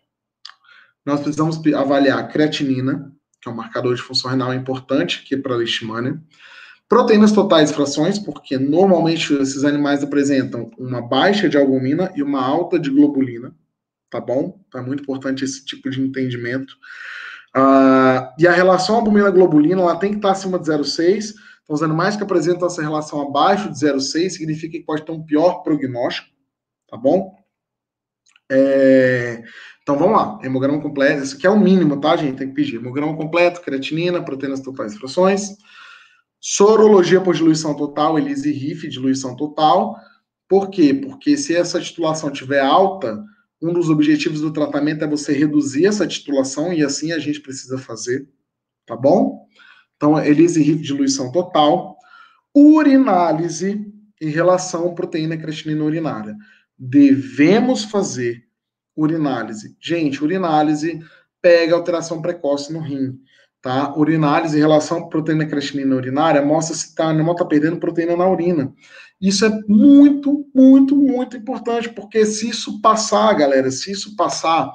Nós precisamos avaliar a creatinina, que é um marcador de função renal importante aqui para a leishmania. Proteínas totais frações, porque normalmente esses animais apresentam uma baixa de albumina e uma alta de globulina, tá bom? Então é muito importante esse tipo de entendimento. E a relação albumina-globulina, ela tem que estar acima de 0,6. Então os animais que apresentam essa relação abaixo de 0,6 significa que pode ter um pior prognóstico, tá bom? Então vamos lá, hemograma completo, isso aqui é o mínimo, tá, gente? Tem que pedir hemograma completo, creatinina, proteínas totais frações. Sorologia por diluição total, ELISA e RIF, diluição total. Por quê? Porque se essa titulação estiver alta, um dos objetivos do tratamento é você reduzir essa titulação, e assim a gente precisa fazer, tá bom? Então, ELISA e RIF, diluição total. Urinálise em relação à proteína creatinina urinária. Devemos fazer urinálise. Gente, urinálise pega alteração precoce no rim. Tá? Urinálise em relação à proteína creatinina urinária mostra se o animal está perdendo proteína na urina. Isso é muito, muito, muito importante, porque se isso passar, galera, se isso passar,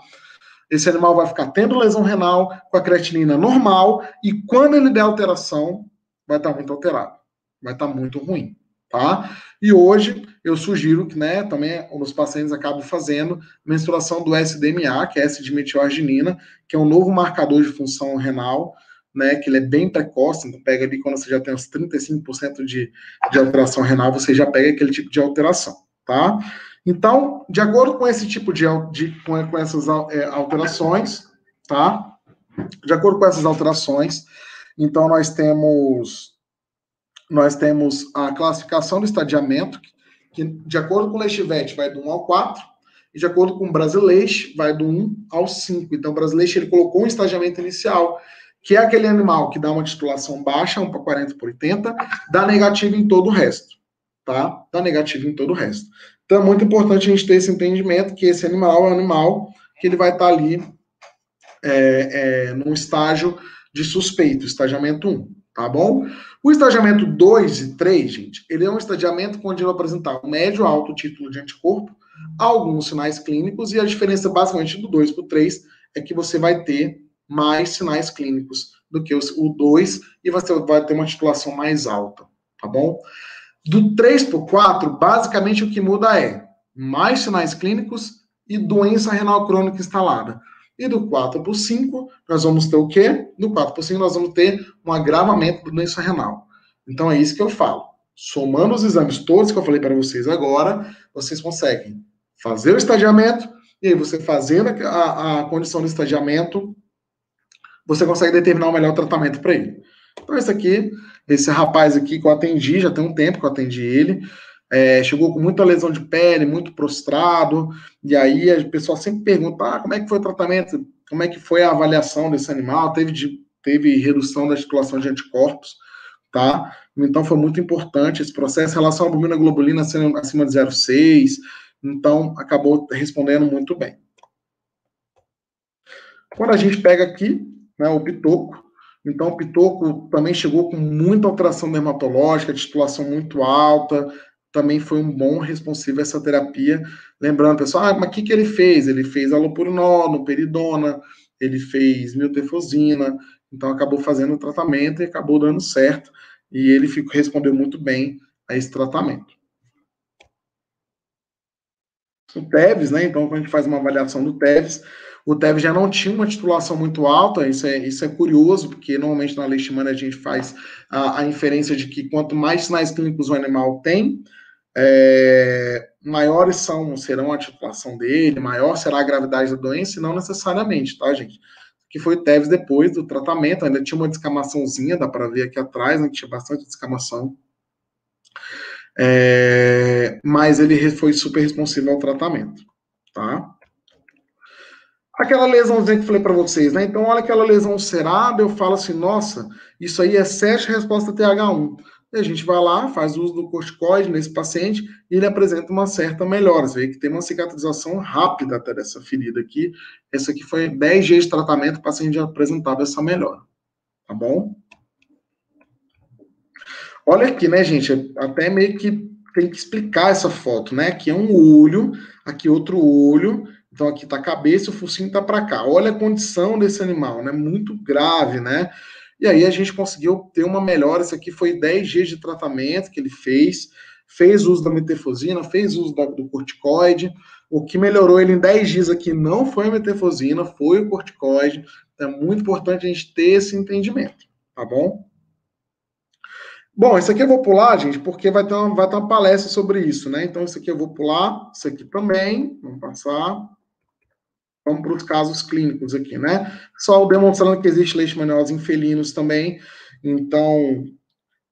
esse animal vai ficar tendo lesão renal com a creatinina normal, e quando ele der alteração, vai estar muito alterado, vai estar muito ruim, tá? E hoje eu sugiro que, né, também os pacientes acabam fazendo mensuração do SDMA, que é S-dimetilarginina, que é um novo marcador de função renal, né, que ele é bem precoce, então pega ali quando você já tem uns 35% de alteração renal, você já pega aquele tipo de alteração, tá? Então, de acordo com esse tipo com essas alterações, tá? De acordo com essas alterações, então nós temos a classificação do estadiamento, que de acordo com o Leishvet vai do 1 ao 4, e de acordo com o Brasileish vai do 1 ao 5. Então o Brasileish ele colocou um estadiamento inicial, que é aquele animal que dá uma titulação baixa, 1 para 40 por 80, dá negativo em todo o resto, tá? Dá negativo em todo o resto. Então é muito importante a gente ter esse entendimento que esse animal é um animal que ele vai estar ali num estágio de suspeito, estadiamento 1, tá bom? O estadiamento 2 e 3, gente, ele é um estadiamento onde ele vai apresentar um médio alto título de anticorpo, alguns sinais clínicos, e a diferença basicamente do 2 para o 3 é que você vai ter mais sinais clínicos do que o 2 e você vai ter uma titulação mais alta, tá bom? Do 3 para o 4, basicamente o que muda é mais sinais clínicos e doença renal crônica instalada. E do 4 para o 5, nós vamos ter o quê? Do 4 para o 5, nós vamos ter um agravamento da doença renal. Então é isso que eu falo. Somando os exames todos que eu falei para vocês agora, vocês conseguem fazer o estadiamento, e aí você fazendo a condição de estadiamento, você consegue determinar o melhor tratamento para ele. Então esse rapaz aqui que eu atendi, já tem um tempo que eu atendi ele, chegou com muita lesão de pele, muito prostrado, e aí a pessoa sempre pergunta, como é que foi o tratamento, como é que foi a avaliação desse animal, teve redução da titulação de anticorpos, tá? Então foi muito importante esse processo, em relação à albumina-globulina acima de 0,6, então acabou respondendo muito bem. Quando a gente pega aqui, né, o pitoco, então o pitoco também chegou com muita alteração dermatológica, titulação muito alta, também foi um bom responsivo a essa terapia. Lembrando, pessoal, mas o que ele fez? Ele fez allopurinol, noperidona, ele fez miltefosina, então acabou fazendo o tratamento e acabou dando certo, e ele respondeu muito bem a esse tratamento. O TEVS, né, então quando a gente faz uma avaliação do TEVS, o TEVS já não tinha uma titulação muito alta, isso é curioso, porque normalmente na leishmania a gente faz a inferência de que quanto mais sinais clínicos o animal tem, maiores serão a titulação dele, maior será a gravidade da doença, e não necessariamente, tá, gente? Que foi o TEVS depois do tratamento, ainda tinha uma descamaçãozinha, dá para ver aqui atrás, né, tinha bastante descamação, mas ele foi super responsivo ao tratamento, tá? Aquela lesãozinha que eu falei para vocês, né? Então, olha aquela lesão ulcerada, eu falo assim, nossa, isso aí é 7 resposta TH1. E a gente vai lá, faz uso do corticoide nesse paciente e ele apresenta uma certa melhora. Você vê que tem uma cicatrização rápida até dessa ferida aqui. Essa aqui foi 10 dias de tratamento, o paciente já apresentava essa melhora. Tá bom? Olha aqui, né, gente? Até meio que tem que explicar essa foto, né? Aqui é um olho, aqui outro olho. Então aqui está a cabeça, o focinho está para cá. Olha a condição desse animal, né? Muito grave, né? E aí a gente conseguiu ter uma melhora. Isso aqui foi 10 dias de tratamento que ele fez uso da metefosina, fez uso do corticoide. O que melhorou ele em 10 dias aqui não foi a metefosina, foi o corticoide. Então, é muito importante a gente ter esse entendimento, tá bom? Bom, isso aqui eu vou pular, gente, porque vai ter uma palestra sobre isso, né? Então, isso aqui eu vou pular, isso aqui também, vamos passar. Vamos para os casos clínicos aqui, né? Só demonstrando que existe leishmaniose em felinos também. Então,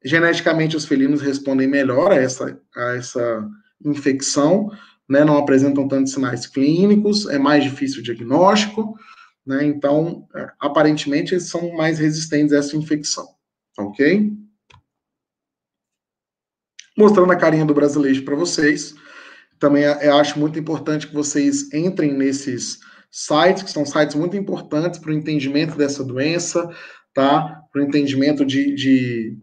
geneticamente, os felinos respondem melhor a essa infecção, né? Não apresentam tantos sinais clínicos, é mais difícil o diagnóstico, né? Então, aparentemente, eles são mais resistentes a essa infecção, ok? Mostrando a carinha do brasileiro para vocês. Também eu acho muito importante que vocês entrem nesses sites, que são sites muito importantes para o entendimento dessa doença, tá? Para o entendimento de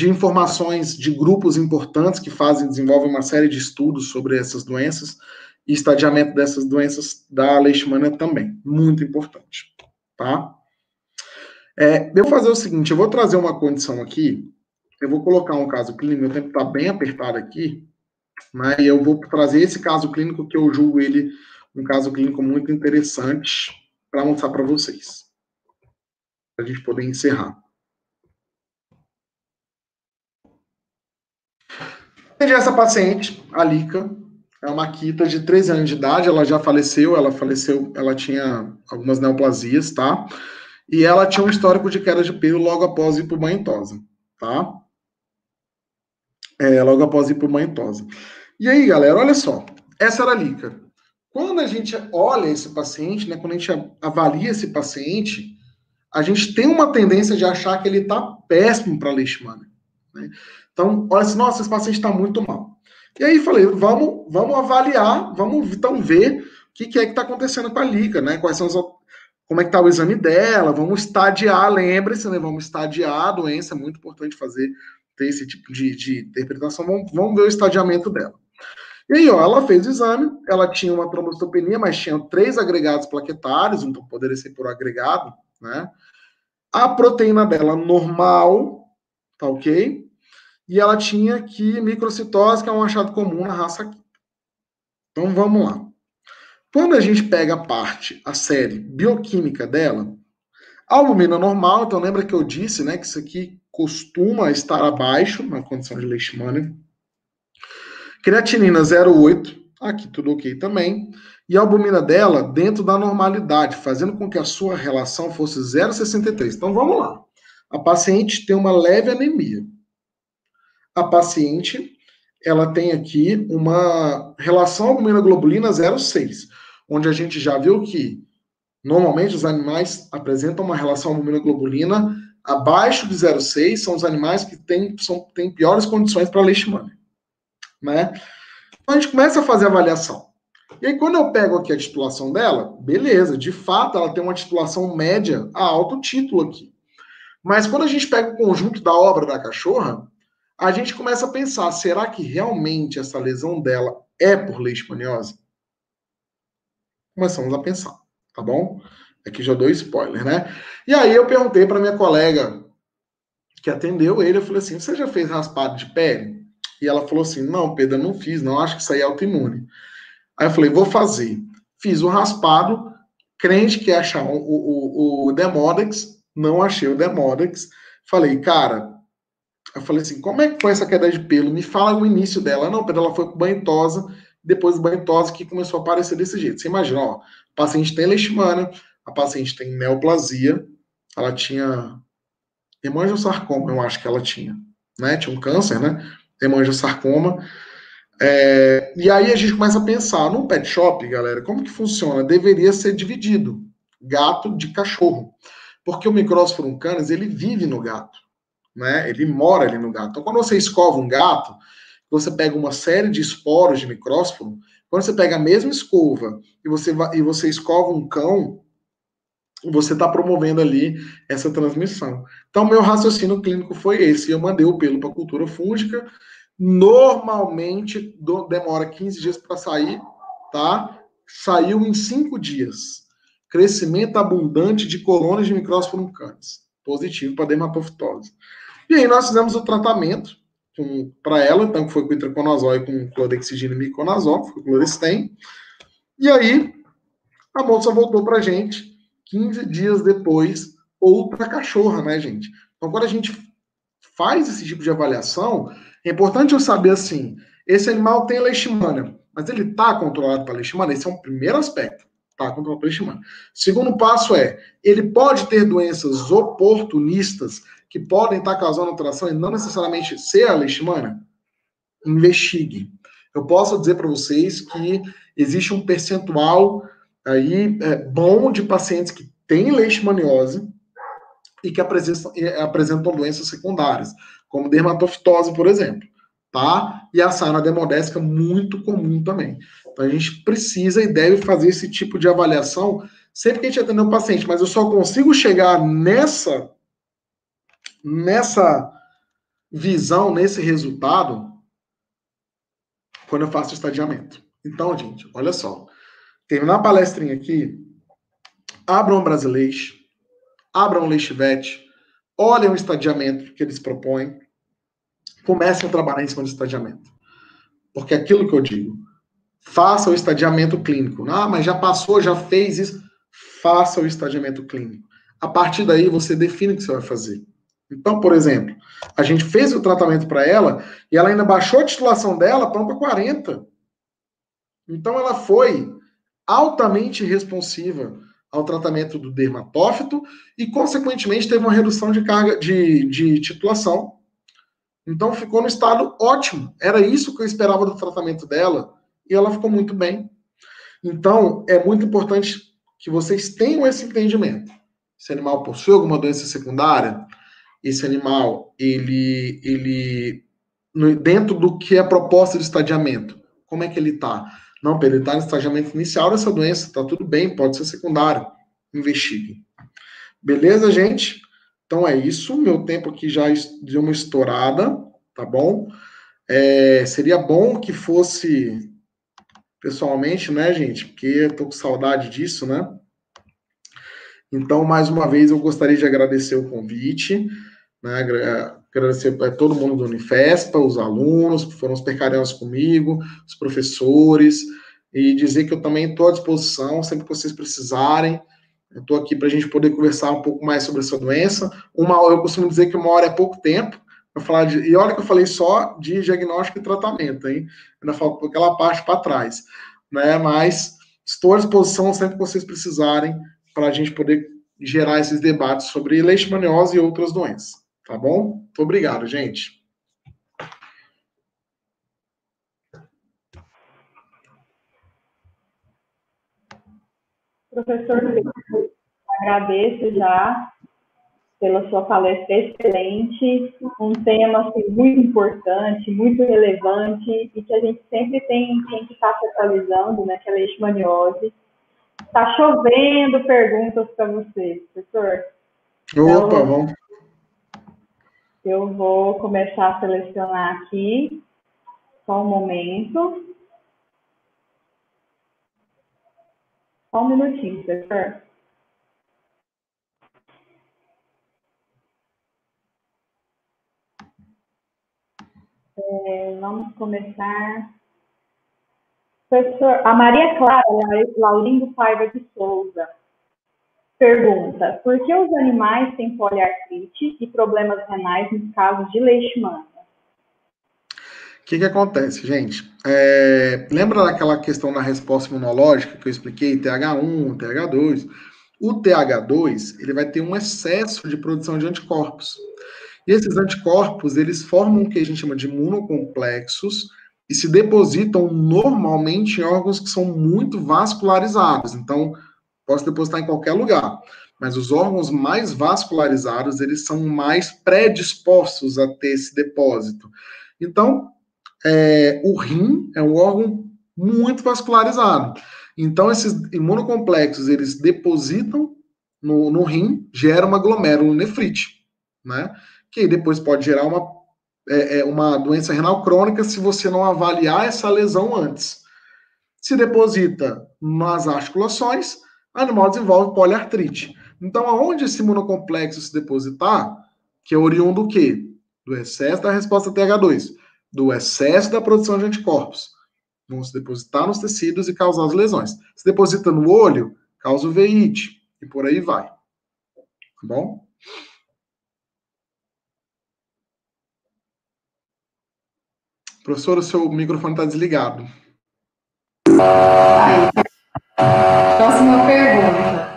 informações de grupos importantes que desenvolvem uma série de estudos sobre essas doenças e estadiamento dessas doenças da leishmania também. Muito importante, tá? Eu vou fazer o seguinte, eu vou trazer uma condição aqui, eu vou colocar um caso clínico, meu tempo está bem apertado aqui, né, e eu vou trazer esse caso clínico que eu julgo ele um caso clínico muito interessante para mostrar para vocês, para a gente poder encerrar. Atendi essa paciente, a Lica, é uma Akita de 13 anos de idade, ela já faleceu, ela tinha algumas neoplasias, tá? E ela tinha um histórico de queda de pelo logo após hipomantosa, tá? Logo após hipomantosa. E aí, galera, olha só, essa era a Lica. Quando a gente olha esse paciente, né, quando a gente avalia esse paciente, a gente tem uma tendência de achar que ele está péssimo para leishmania, né? Então, olha assim, nossa, esse paciente está muito mal. E aí falei, vamos avaliar, vamos então ver o que é que está acontecendo com a Lica, né? Como é que está o exame dela, vamos estadiar, lembre-se, né? Vamos estadiar a doença, é muito importante ter esse tipo de interpretação, vamos ver o estadiamento dela. E aí, ó, ela fez o exame, ela tinha uma trombocitopenia, mas tinha 3 agregados plaquetários, então poderia ser por agregado, né? A proteína dela normal, tá ok? E ela tinha aqui microcitose, que é um achado comum na raça aqui. Então vamos lá. Quando a gente pega a série bioquímica dela, albumina normal, então lembra que eu disse, né, que isso aqui costuma estar abaixo na condição de leishmania. Creatinina 0,8, aqui tudo ok também. E a albumina dela dentro da normalidade, fazendo com que a sua relação fosse 0,63. Então vamos lá. A paciente tem uma leve anemia. A paciente, ela tem aqui uma relação albumina-globulina 0,6, onde a gente já viu que normalmente os animais apresentam uma relação albumina-globulina abaixo de 0,6, são os animais que têm piores condições para leishmania, né? Então a gente começa a fazer a avaliação. E aí quando eu pego aqui a titulação dela, beleza, de fato ela tem uma titulação média a alto título aqui. Mas quando a gente pega o conjunto da obra da cachorra, a gente começa a pensar, será que realmente essa lesão dela é por leishmaniose? Começamos a pensar, tá bom? Aqui já dou spoiler, né? E aí eu perguntei para minha colega que atendeu ele, eu falei assim, você já fez raspado de pele? E ela falou assim, não, Pedro, eu não fiz, não, acho que isso aí é autoimune. Aí eu falei, vou fazer. Fiz o raspado, crente que ia achar o Demodex, não achei o Demodex. Falei, cara, eu falei assim, como é que foi essa queda de pelo? Me fala o início dela. Não, Pedro, ela foi com banho tosa, depois do banho tosa que começou a aparecer desse jeito. Você imagina, ó, a paciente tem leishmania, a paciente tem neoplasia, ela tinha hemangiosarcoma, eu acho que ela tinha, né? Tinha um câncer, né? Hemangiosarcoma. E aí a gente começa a pensar, no pet shop, galera, como que funciona? Deveria ser dividido, gato de cachorro, porque o Microsporum canis, ele vive no gato, né? Ele mora ali no gato. Então, quando você escova um gato, você pega uma série de esporos de Microsporum, quando você pega a mesma escova e você escova um cão, você está promovendo ali essa transmissão. Então, meu raciocínio clínico foi esse. Eu mandei o pelo para cultura fúngica. Normalmente demora 15 dias para sair, tá? Saiu em 5 dias. Crescimento abundante de colônias de Microsporum canis. Positivo para dermatofitose. E aí nós fizemos o tratamento para ela, então foi com itraconazol e com clorexidina e miconazol, foi com clorestem. E aí a moça voltou para a gente 15 dias depois, outra cachorra, né, gente? Então, quando a gente faz esse tipo de avaliação, é importante eu saber assim, esse animal tem leishmania, mas ele está controlado para leishmania? Esse é um primeiro aspecto, está controlado para leishmania. Segundo passo é, ele pode ter doenças oportunistas que podem estar causando alteração e não necessariamente ser a leishmania? Investigue. Eu posso dizer para vocês que existe um percentual aí bom de pacientes que têm leishmaniose e que apresentam doenças secundárias, como dermatofitose, por exemplo, tá? E a sarna demodésica muito comum também. Então a gente precisa e deve fazer esse tipo de avaliação sempre que a gente atender um paciente, mas eu só consigo chegar nessa visão, nesse resultado, quando eu faço o estadiamento. Então, gente, olha só. Terminar a palestrinha aqui, abram o Brasileixo, abram o Leixivete, olhem o estadiamento que eles propõem, comecem a trabalhar em cima do estadiamento. Porque é aquilo que eu digo, faça o estadiamento clínico. Ah, mas já passou, já fez isso. Faça o estadiamento clínico. A partir daí, você define o que você vai fazer. Então, por exemplo, a gente fez o tratamento para ela e ela ainda baixou a titulação dela para 40. Então, ela foi altamente responsiva ao tratamento do dermatófito e, consequentemente, teve uma redução de carga de titulação. Então, ficou no estado ótimo. Era isso que eu esperava do tratamento dela e ela ficou muito bem. Então, é muito importante que vocês tenham esse entendimento. Esse animal possui alguma doença secundária? Esse animal, ele dentro do que é a proposta de estadiamento, como é que ele está? Não, Pedro, ele está no estadiamento inicial dessa doença, está tudo bem, pode ser secundário. Investigue. Beleza, gente? Então é isso. Meu tempo aqui já deu uma estourada, tá bom? Seria bom que fosse pessoalmente, né, gente? Porque eu tô com saudade disso, né? Então, mais uma vez, eu gostaria de agradecer o convite, né? Agradecer a todo mundo do Unifespa, os alunos que foram super carinhosos comigo, os professores, e dizer que eu também estou à disposição, sempre que vocês precisarem. Eu estou aqui para a gente poder conversar um pouco mais sobre essa doença. Eu costumo dizer que 1 hora é pouco tempo para falar de. E olha que eu falei só de diagnóstico e tratamento, hein? Ainda falta aquela parte para trás, né? Mas estou à disposição sempre que vocês precisarem para a gente poder gerar esses debates sobre leishmaniose e outras doenças, tá bom? Muito obrigado, gente. Professor, agradeço já pela sua palestra excelente, um tema assim, muito importante, muito relevante e que a gente sempre tem que estar se atualizando, né, que é a leishmaniose. Está chovendo perguntas para você, professor. Opa, então, vamos. Eu vou começar a selecionar aqui, só um momento. Só um minutinho, professor. Vamos começar. Professor, a Maria Clara Laurindo Paiva de Souza pergunta: por que os animais têm poliartrite e problemas renais nos casos de leishmania? O que acontece, gente? Lembra daquela questão da resposta imunológica que eu expliquei, TH1, TH2? O TH2, ele vai ter um excesso de produção de anticorpos. E esses anticorpos, eles formam o que a gente chama de imunocomplexos e se depositam normalmente em órgãos que são muito vascularizados. Então, posso depositar em qualquer lugar. Mas os órgãos mais vascularizados, eles são mais predispostos a ter esse depósito. Então, o rim é um órgão muito vascularizado. Então, esses imunocomplexos, eles depositam no rim, gera uma glomerulonefrite, né? Que depois pode gerar uma doença renal crônica se você não avaliar essa lesão antes. Se deposita nas articulações, o animal desenvolve poliartrite. Então, aonde esse imunocomplexo se depositar, que é oriundo do quê? Do excesso da resposta TH2, do excesso da produção de anticorpos. Vão se depositar nos tecidos e causar as lesões. Se deposita no olho, causa uveíte, e por aí vai. Tá bom? Professor, o seu microfone está desligado. Próxima pergunta.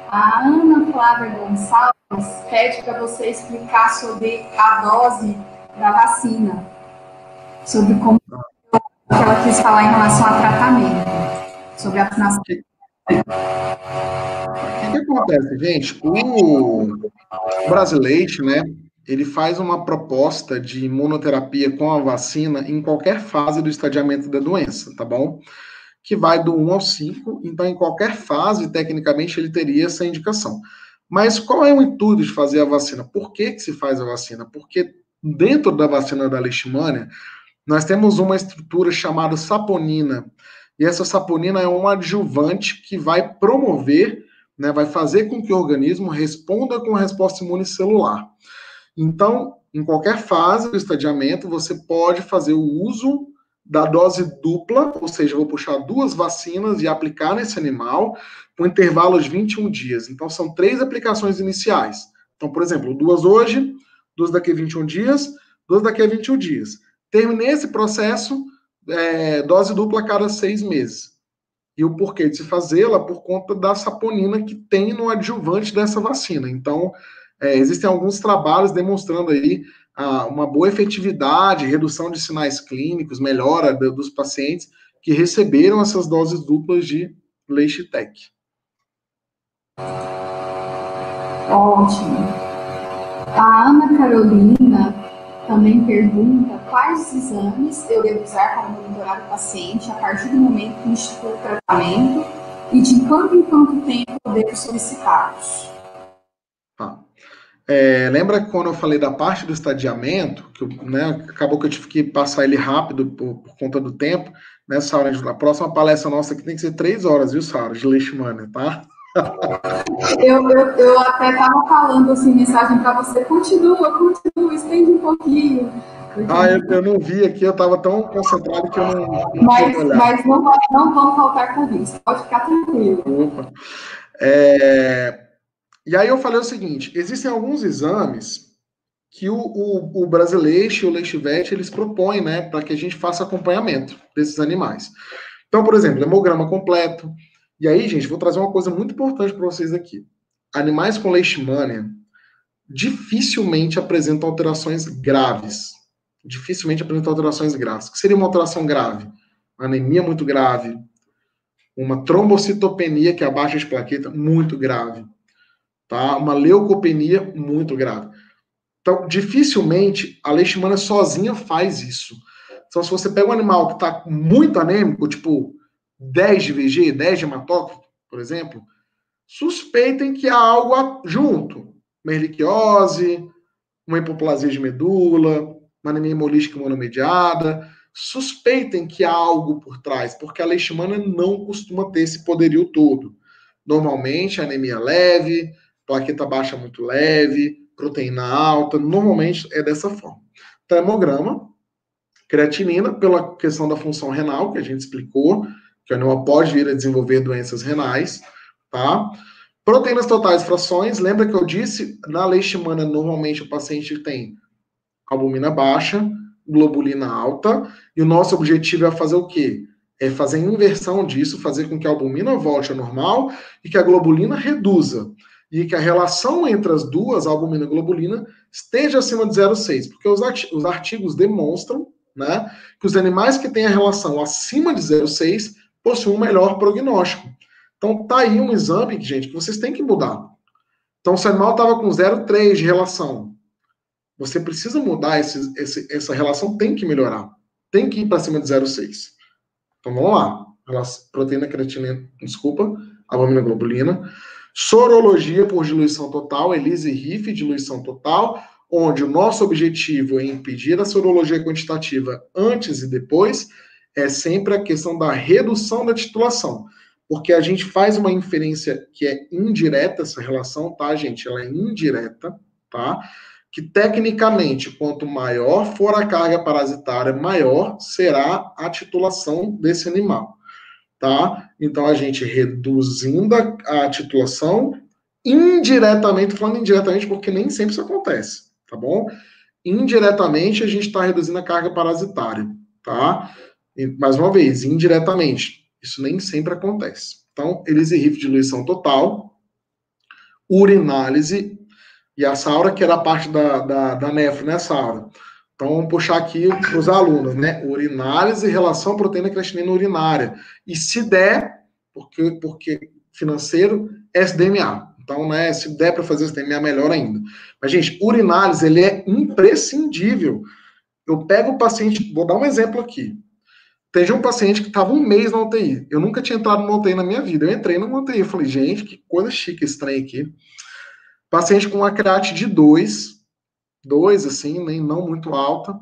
A Ana Flávia Gonçalves pede para você explicar sobre a dose da vacina, sobre como ela quis falar em relação a tratamento, sobre a vacinação. O que acontece, gente? O Brasileite, né, ele faz uma proposta de imunoterapia com a vacina em qualquer fase do estadiamento da doença, tá bom? Que vai do 1 ao 5, então em qualquer fase, tecnicamente, ele teria essa indicação. Mas qual é o intuito de fazer a vacina? Por que se faz a vacina? Porque dentro da vacina da leishmania, nós temos uma estrutura chamada saponina, e essa saponina é um adjuvante que vai promover, né, vai fazer com que o organismo responda com resposta imune celular. Então, em qualquer fase do estadiamento, você pode fazer o uso da dose dupla, ou seja, vou puxar 2 vacinas e aplicar nesse animal com intervalos de 21 dias. Então, são 3 aplicações iniciais. Então, por exemplo, 2 hoje, 2 daqui a 21 dias, 2 daqui a 21 dias. Terminei esse processo, dose dupla a cada 6 meses. E o porquê de se fazê-la? Por conta da saponina que tem no adjuvante dessa vacina. Então, existem alguns trabalhos demonstrando aí uma boa efetividade, redução de sinais clínicos, melhora dos pacientes que receberam essas doses duplas de Leishitec. Ótimo. A Ana Carolina também pergunta quais exames eu devo usar para monitorar o paciente a partir do momento que institui o tratamento e de quanto em quanto tempo eu devo solicitá-los. Lembra quando eu falei da parte do estadiamento, que acabou que eu tive que passar ele rápido por conta do tempo, né, Saura? A próxima palestra nossa aqui tem que ser 3 horas, viu, Saura, de Leishmania, tá? Eu até estava falando assim, mensagem para você, continua, estende um pouquinho. Eu não vi aqui, eu estava tão concentrado que eu não mas não vão faltar convites, pode ficar tranquilo. Opa. E aí eu falei o seguinte, existem alguns exames que o Brasileiro e o Leishvet, eles propõem, né, para que a gente faça acompanhamento desses animais. Então, por exemplo, hemograma completo. E aí, gente, vou trazer uma coisa muito importante para vocês aqui. Animais com Leishmania dificilmente apresentam alterações graves. Dificilmente apresentam alterações graves. O que seria uma alteração grave? Uma anemia muito grave, uma trombocitopenia, que é a baixa de plaqueta, muito grave. Tá? Uma leucopenia, muito grave. Então, dificilmente a leishmania sozinha faz isso. Então, se você pega um animal que está muito anêmico, tipo 10 de VG, 10 de hematócrito, por exemplo, suspeitem que há algo junto. Uma erliquiose, uma hipoplasia de medula, uma anemia hemolítica monomediada. Suspeitem que há algo por trás, porque a leishmania não costuma ter esse poderio todo. Normalmente, anemia leve, plaqueta baixa muito leve, proteína alta, normalmente é dessa forma. Então, hemograma, creatinina, pela questão da função renal, que a gente explicou, que o animal pode vir a desenvolver doenças renais, tá? Proteínas totais, frações, lembra que eu disse, na leishmania, normalmente o paciente tem albumina baixa, globulina alta, e o nosso objetivo é fazer o quê? É fazer a inversão disso, fazer com que a albumina volte ao normal e que a globulina reduza. E que a relação entre as duas, albumina e globulina, esteja acima de 0,6. Porque os artigos demonstram, né, que os animais que têm a relação acima de 0,6 possuem um melhor prognóstico. Então, tá aí um exame, gente, que vocês têm que mudar. Então, se o animal estava com 0,3 de relação, você precisa mudar essa relação, tem que melhorar. Tem que ir para cima de 0,6. Então, vamos lá. Proteína creatina, albumina globulina. Sorologia por diluição total, ELISA e RIF, diluição total, onde o nosso objetivo é impedir a sorologia quantitativa antes e depois, é sempre a questão da redução da titulação. Porque a gente faz uma inferência que é indireta, essa relação, tá, gente? Ela é indireta, tá? Que tecnicamente, quanto maior for a carga parasitária, maior será a titulação desse animal. Tá? Então, a gente reduzindo a titulação, indiretamente, falando indiretamente, porque nem sempre isso acontece, tá bom? Indiretamente, a gente está reduzindo a carga parasitária, tá? E, mais uma vez, indiretamente, isso nem sempre acontece. Então, ELISA e RIF, diluição total, urinálise, e a Saura, que era a parte da nefro, né, Saura? Então, vamos puxar aqui para os alunos, né? Urinálise em relação à proteína creatinina urinária. E se der, porque financeiro, SDMA. Então, né, se der para fazer SDMA, melhor ainda. Mas, gente, urinálise, ele é imprescindível. Eu pego o paciente, vou dar um exemplo aqui. Teve um paciente que estava 1 mês na UTI. Eu nunca tinha entrado numa UTI na minha vida. Eu entrei numa UTI. Eu falei, gente, que coisa chique esse trem aqui. Paciente com uma create de 2, assim, nem não muito alta,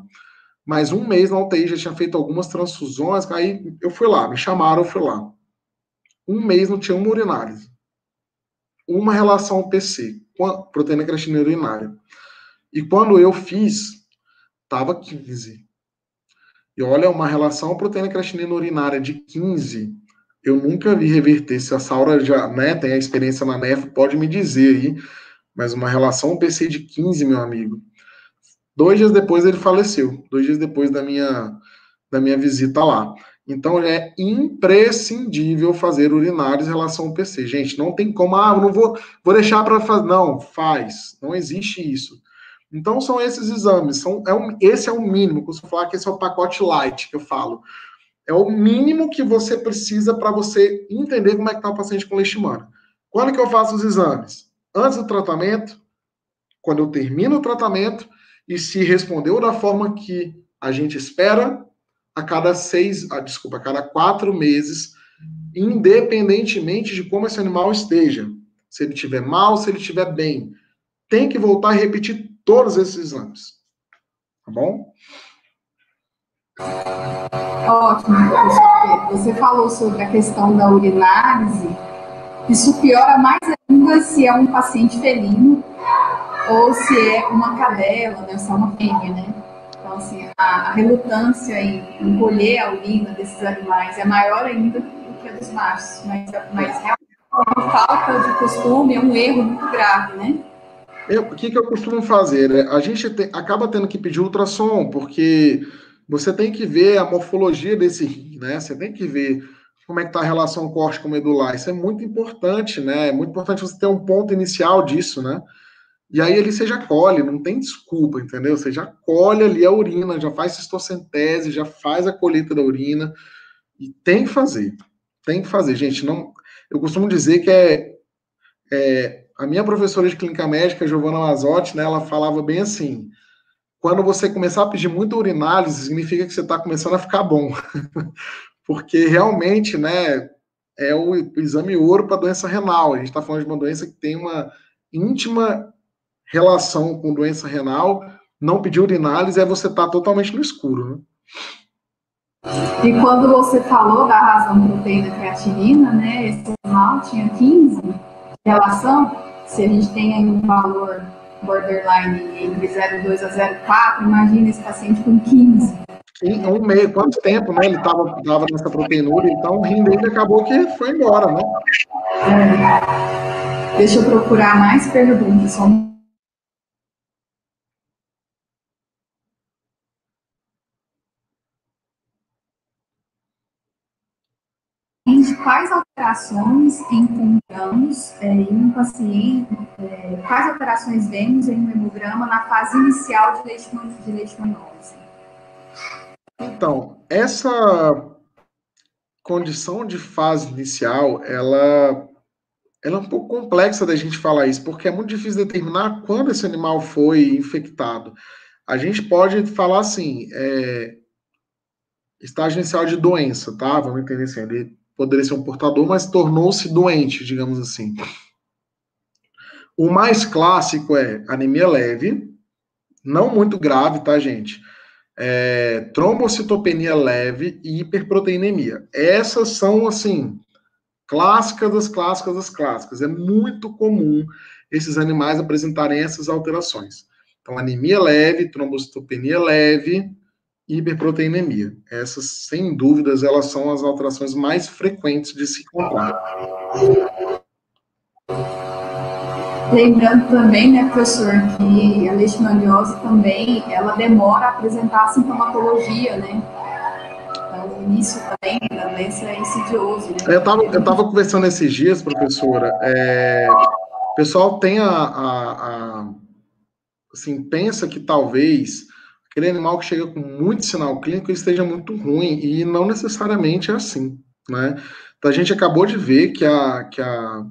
mas 1 mês na UTI, já tinha feito algumas transfusões, aí eu fui lá, me chamaram, eu fui lá. 1 mês não tinha uma urinálise. Uma relação ao PC, proteína creatinina urinária. E quando eu fiz, estava 15. E olha, uma relação proteína creatinina urinária de 15, eu nunca vi reverter. Se a Saura já, né, tem a experiência na nefro, pode me dizer aí, mas uma relação PC de 15, meu amigo. 2 dias depois ele faleceu. 2 dias depois da minha visita lá. Então é imprescindível fazer urinários em relação ao PC. Gente, não tem como, eu não vou deixar para fazer. Não, faz. Não existe isso. Então são esses exames. Esse é o mínimo. Quando eu falar que esse é o pacote light que eu falo. É o mínimo que você precisa para você entender como é que está o paciente com leishmania. Quando que eu faço os exames? Antes do tratamento, quando eu termino o tratamento, e se respondeu da forma que a gente espera, a cada 4 meses, independentemente de como esse animal esteja. Se ele estiver mal, se ele estiver bem. Tem que voltar e repetir todos esses exames. Tá bom? Ótimo, professor Pedro. Você falou sobre a questão da urinálise. Isso piora mais ainda se é um paciente felino ou se é uma cadela, né, se é uma fêmea, né? Então, assim, a relutância em colher a urina desses animais é maior ainda do que a dos machos, mas realmente é uma falta de costume, é um erro muito grave, né? O que eu costumo fazer? A gente acaba tendo que pedir ultrassom, porque você tem que ver a morfologia desse rim, né? Você tem que ver como é que está a relação córtico-medular. Isso é muito importante, né? É muito importante você ter um ponto inicial disso, né? E aí ele você já colhe, não tem desculpa, entendeu? Você já colhe ali a urina, já faz cistocentese, já faz a colheita da urina, e tem que fazer, gente. Não, eu costumo dizer que a minha professora de clínica médica, Giovana Mazzotti, né, ela falava bem assim: quando você começar a pedir muita urinálise, significa que você está começando a ficar bom. Porque realmente, né, é o exame ouro para doença renal. A gente está falando de uma doença que tem uma íntima relação com doença renal. Não pedir urinálise é você estar totalmente no escuro, né? E quando você falou da razão proteína creatinina, né, esse animal tinha 15 relação. Se a gente tem aí um valor borderline entre 0,2 a 0,4, imagina esse paciente com 15. Em um mês, quanto tempo, né? Ele estava nessa proteinúria, então o rim dele acabou que foi embora, né? Deixa eu procurar mais perguntas. Quais alterações encontramos em um paciente, quais alterações vemos em um hemograma na fase inicial de leishmaniose? Então, essa condição de fase inicial, ela é um pouco complexa da gente falar isso, porque é muito difícil determinar quando esse animal foi infectado. A gente pode falar assim, estágio inicial de doença, tá? Vamos entender assim, ele poderia ser um portador, mas tornou-se doente, digamos assim. O mais clássico é anemia leve, não muito grave, tá, gente? Trombocitopenia leve e hiperproteinemia. Essas são, assim, clássicas das clássicas das clássicas. É muito comum esses animais apresentarem essas alterações. Então, anemia leve, trombocitopenia leve e hiperproteinemia. Essas, sem dúvidas, elas são as alterações mais frequentes de se encontrar. Lembrando também, né, professor, que a leishmaniose também, ela demora a apresentar a sintomatologia, né? Então, o início também da doença é insidioso, né? Eu tava conversando esses dias, professora, o pessoal tem assim, pensa que talvez aquele animal que chega com muito sinal clínico esteja muito ruim, e não necessariamente é assim, né? Então, a gente acabou de ver que a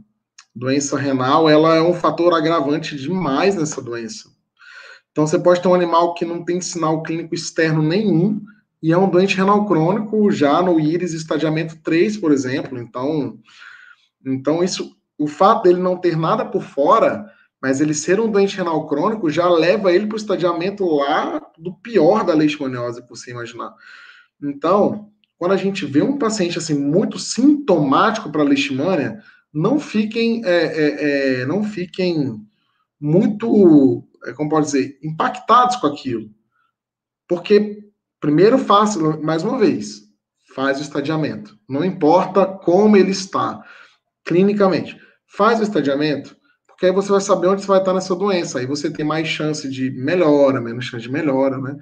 doença renal, ela é um fator agravante demais nessa doença. Então, você pode ter um animal que não tem sinal clínico externo nenhum e é um doente renal crônico já no íris estadiamento 3, por exemplo. Então isso, o fato dele não ter nada por fora, mas ele ser um doente renal crônico já leva ele para o estadiamento lá do pior da leishmaniose, por você imaginar. Então, quando a gente vê um paciente assim muito sintomático para leishmania, não fiquem muito, como pode dizer, impactados com aquilo. Porque, primeiro, mais uma vez, faz o estadiamento. Não importa como ele está, clinicamente. Faz o estadiamento, porque aí você vai saber onde você vai estar nessa doença. Aí você tem mais chance de melhora, menos chance de melhora, né?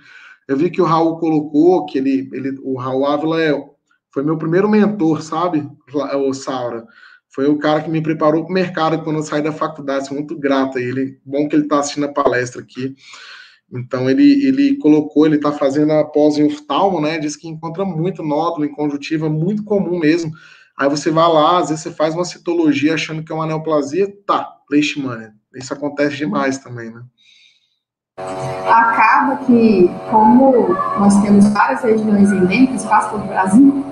Eu vi que o Raul colocou que o Raul Ávila foi meu primeiro mentor, sabe, o Saura? Foi o cara que me preparou para o mercado quando eu saí da faculdade. Sou muito grato a ele. Bom que ele está assistindo a palestra aqui. Então, ele colocou, ele está fazendo a pós em oftalmo, né? Diz que encontra muito nódulo em conjuntiva, muito comum mesmo. Aí você vai lá, às vezes você faz uma citologia achando que é uma neoplasia, tá, leishmania. Isso acontece demais também, né? Acaba que, como nós temos várias regiões endêmicas, quase todo o Brasil,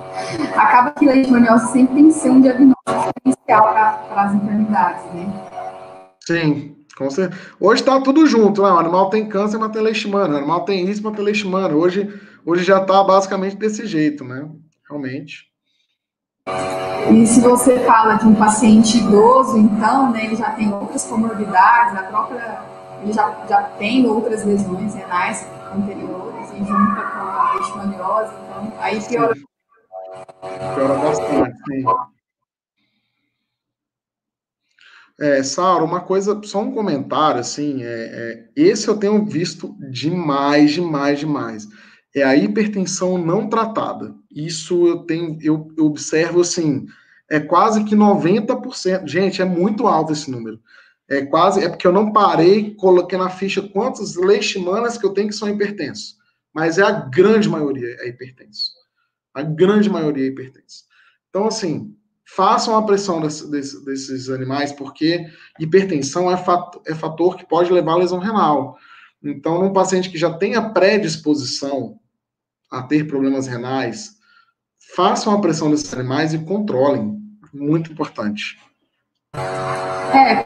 acaba que a leishmaniose sempre tem que ser um diagnóstico inicial para as enfermidades, né? Sim, com certeza. Hoje está tudo junto, né? O animal tem câncer, mas tem leishmania. O animal tem isso, mas tem leishmania. Hoje Hoje já está basicamente desse jeito, né? Realmente. E se você fala de um paciente idoso, então, né, ele já tem outras comorbidades, ele já tem outras lesões renais anteriores e junta com a leishmaniose, então aí piora. Piora bastante, sim. Saura, uma coisa, só um comentário, assim, esse eu tenho visto demais. É a hipertensão não tratada. Isso eu observo, assim, é quase que 90%. Gente, é muito alto esse número. É porque eu não parei, coloquei na ficha quantas leishmanias que eu tenho que são hipertensos. Mas a grande maioria é hipertenso. A grande maioria é hipertenso. Então, assim, façam a pressão desses animais, porque hipertensão é fator que pode levar a lesão renal. Então, num paciente que já tenha predisposição a ter problemas renais, façam a pressão desses animais e controlem. Muito importante.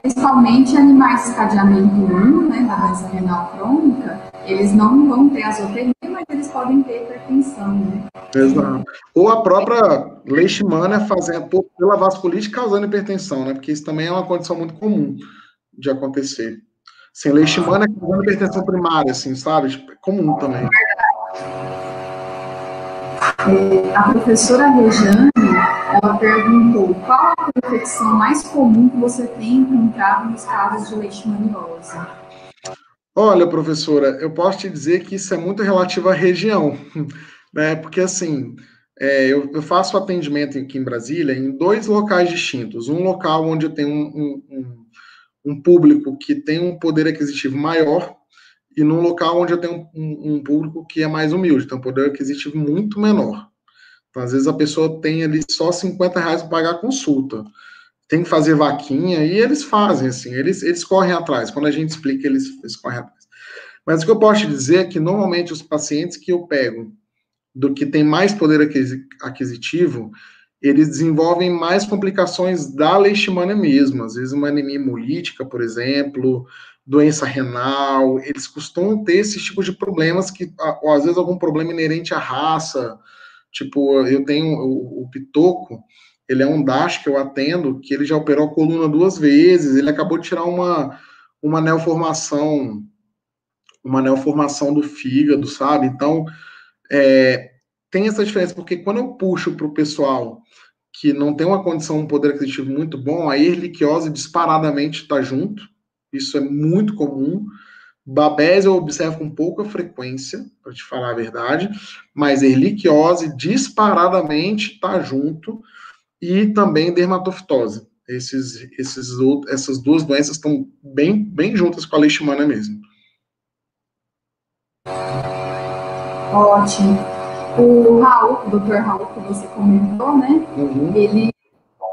Principalmente animais de cadeamento 1, né, da doença renal crônica, eles não vão ter azotenia, mas eles podem ter hipertensão, né? Exato. Ou a própria leishmania pela vasculite causando hipertensão, né? Porque isso também é uma condição muito comum de acontecer. Assim, leishmania causando hipertensão primária, assim, sabe? Tipo, é comum também. A professora Rejane, ela perguntou qual a infecção mais comum que você tem encontrado nos casos de leishmaniose? Olha, professora, eu posso te dizer que isso é muito relativo à região, né? Porque, assim, eu faço atendimento aqui em Brasília em 2 locais distintos. Um local onde eu tenho um público que tem um poder aquisitivo maior e num local onde eu tenho um público que é mais humilde, tem um poder aquisitivo muito menor. Então, às vezes, a pessoa tem ali só R$50 para pagar a consulta. Tem que fazer vaquinha, e eles fazem, assim, eles correm atrás. Quando a gente explica, eles correm atrás. Mas o que eu posso te dizer é que, normalmente, os pacientes que eu pego, do que tem mais poder aquisitivo, eles desenvolvem mais complicações da leishmania mesmo. Às vezes, uma anemia hemolítica, por exemplo, doença renal, eles costumam ter esse tipo de problemas, ou às vezes algum problema inerente à raça. Tipo, eu tenho o Pitoco, ele é um DASH que eu atendo, que ele já operou a coluna 2 vezes, ele acabou de tirar uma neoformação do fígado, sabe? Então, tem essa diferença, porque quando eu puxo para o pessoal que não tem uma condição, um poder aquisitivo muito bom, a erliquiose disparadamente está junto, isso é muito comum. Babés eu observo com pouca frequência, para te falar a verdade, mas erliquiose disparadamente está junto, e também dermatofitose. Essas 2 doenças estão bem juntas com a leishmania mesmo. Ótimo. O Dr. Raul, que você comentou, né? Uhum.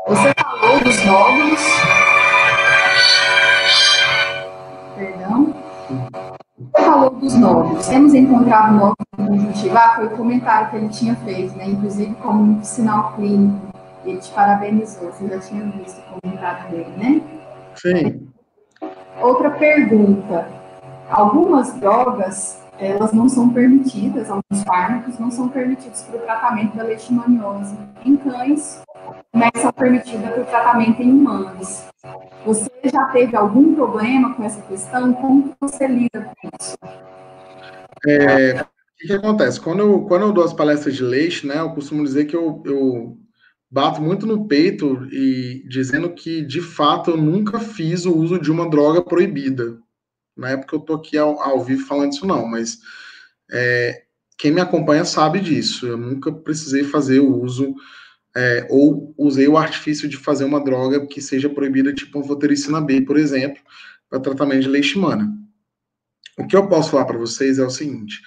Você falou dos nódulos. Perdão. Você falou dos nódulos. Temos encontrado nódulos conjuntivar, foi o comentário que ele tinha feito, né? Inclusive como um sinal clínico. Ele te parabenizou, você já tinha visto o comentário dele, né? Sim. Outra pergunta. Algumas drogas, elas não são permitidas, alguns fármacos não são permitidos para o tratamento da leishmaniose em cães, mas são permitidas para o tratamento em humanos. Você já teve algum problema com essa questão? Como você lida com isso? O que acontece? Quando eu dou as palestras de leish, né, eu costumo dizer que eu bato muito no peito e dizendo que, de fato, eu nunca fiz o uso de uma droga proibida. Não é porque eu tô aqui ao vivo falando isso, não, mas quem me acompanha sabe disso. Eu nunca precisei fazer o uso ou usei o artifício de fazer uma droga que seja proibida, tipo anfotericina B, por exemplo, para tratamento de leishmania. O que eu posso falar para vocês é o seguinte: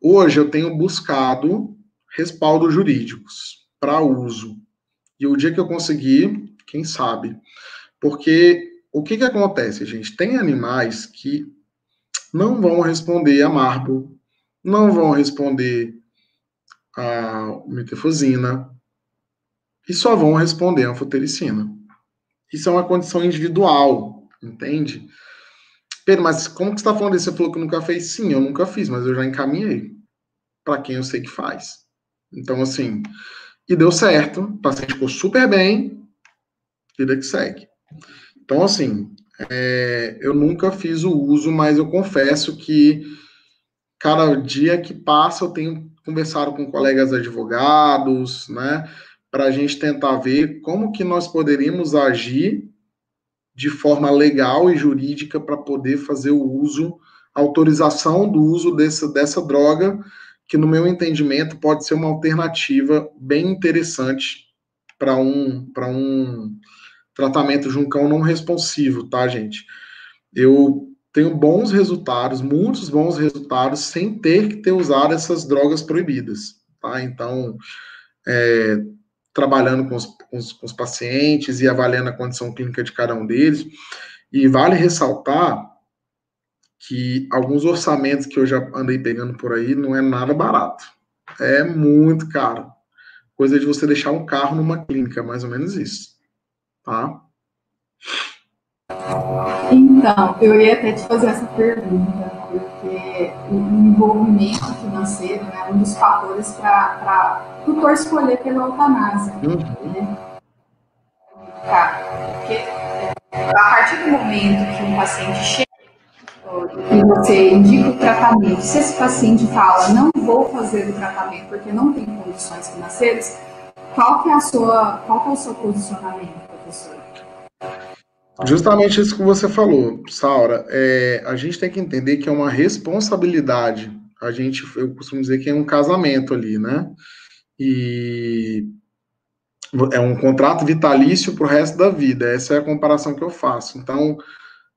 hoje eu tenho buscado respaldos jurídicos para uso. E o dia que eu conseguir, quem sabe? Porque o que acontece, gente? Tem animais que não vão responder a marbo, não vão responder a metefosina, e só vão responder a anfotericina. Isso é uma condição individual, entende? Pedro, mas como que você está falando disso? Você falou que nunca fez? Sim, eu nunca fiz, mas eu já encaminhei para quem eu sei que faz. Então, assim, e deu certo, o paciente ficou super bem, vida que segue. Então, assim, eu nunca fiz o uso, mas eu confesso que cada dia que passa eu tenho conversado com colegas advogados, né, para a gente tentar ver como que nós poderíamos agir de forma legal e jurídica para poder fazer o uso, autorização do uso dessa droga, que no meu entendimento pode ser uma alternativa bem interessante para um tratamento juncão não responsivo, tá, gente? Eu tenho bons resultados, muitos bons resultados, sem ter que ter usado essas drogas proibidas, tá? Então, trabalhando com os pacientes e avaliando a condição clínica de cada um deles. E vale ressaltar que alguns orçamentos que eu já andei pegando por aí não é nada barato. É muito caro. Coisa de você deixar um carro numa clínica, mais ou menos isso, tá? Então, eu ia até te fazer essa pergunta, porque o envolvimento financeiro é um dos fatores para o tutor escolher pela eutanásia. Né? Porque a partir do momento que um paciente chega e você indica o tratamento, se esse paciente fala, não vou fazer o tratamento porque não tem condições financeiras, qual que é o seu posicionamento, professor? Justamente isso que você falou, Saura. A gente tem que entender que é uma responsabilidade. Eu costumo dizer que é um casamento ali, né? E é um contrato vitalício para o resto da vida. Essa é a comparação que eu faço. Então,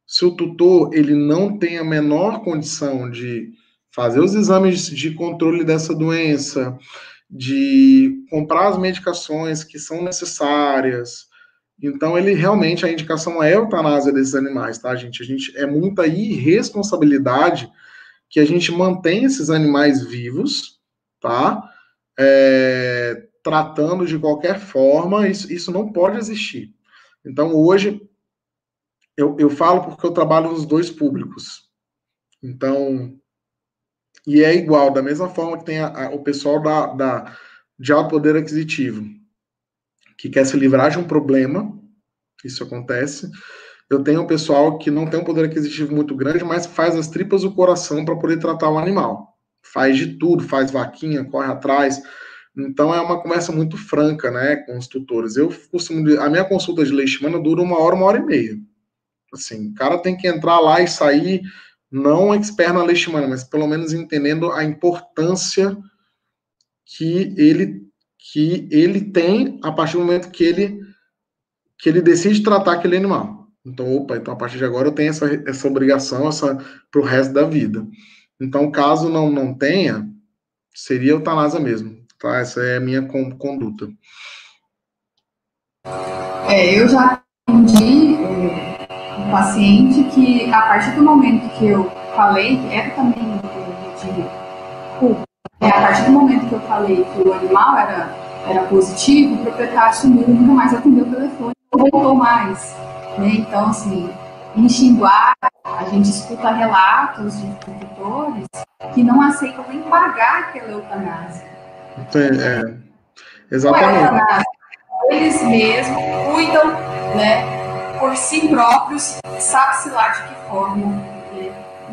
se o tutor ele não tem a menor condição de fazer os exames de controle dessa doença, de comprar as medicações que são necessárias, então ele realmente, a indicação é a eutanásia desses animais, tá, gente? É muita irresponsabilidade que a gente mantém esses animais vivos, tá? Tratando de qualquer forma, isso não pode existir. Então, hoje, eu falo porque eu trabalho nos dois públicos. Então, e é igual, da mesma forma que tem o pessoal de alto poder aquisitivo, que quer se livrar de um problema, isso acontece. Eu tenho um pessoal que não tem um poder aquisitivo muito grande, mas faz as tripas do coração para poder tratar o animal. Faz de tudo, faz vaquinha, corre atrás. Então é uma conversa muito franca, né, com os tutores. A minha consulta de leishmania dura 1 hora e meia. Assim, o cara tem que entrar lá e sair, não expert na leishmania, mas pelo menos entendendo a importância que ele tem a partir do momento que ele decide tratar aquele animal. Então, a partir de agora eu tenho essa obrigação para o resto da vida. Então, caso não tenha, seria eutanásia mesmo, tá? Essa é a minha conduta. Eu já atendi um paciente que, a partir do momento que eu falei, era também a partir do momento que eu falei que o animal era positivo, o proprietário sumiu e nunca mais atendeu o telefone, não voltou mais. Né? Então, assim, em Xinguá, a gente escuta relatos de tutores que não aceitam nem pagar aquela eutanásia. Exatamente. Eles mesmos cuidam, né, por si próprios, sabe-se lá de que forma,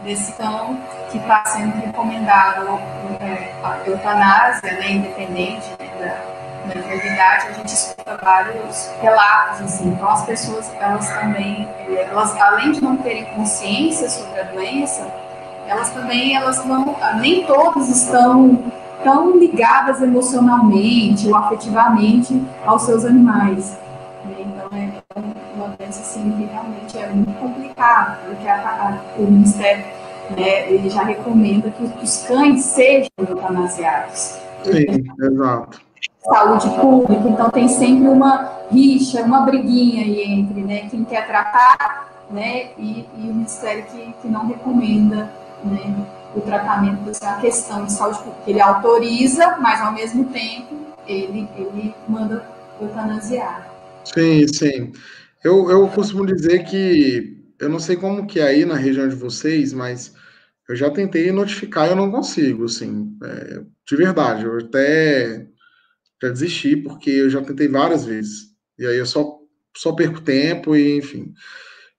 desse cão que está sendo recomendado a eutanásia, né, independente, né, da enfermidade. A gente escuta vários relatos, assim. Então as pessoas, elas também, além de não terem consciência sobre a doença, elas não, nem todas estão tão ligadas emocionalmente ou afetivamente aos seus animais. Então é uma doença assim, que realmente é muito complicada, porque o Ministério, né, ele já recomenda que os cães sejam eutanasiados. Sim, exato. Saúde pública, então tem sempre uma rixa, uma briguinha aí entre, né, quem quer tratar, né, e o Ministério que não recomenda, né, o tratamento dessa questão de saúde pública. Ele autoriza, mas ao mesmo tempo ele manda eutanasiar. Sim. Eu costumo dizer que, eu não sei como que é aí na região de vocês, mas Eu já tentei notificar e eu não consigo, assim, de verdade. Eu até já desisti, porque eu já tentei várias vezes. E aí eu só perco tempo e, enfim.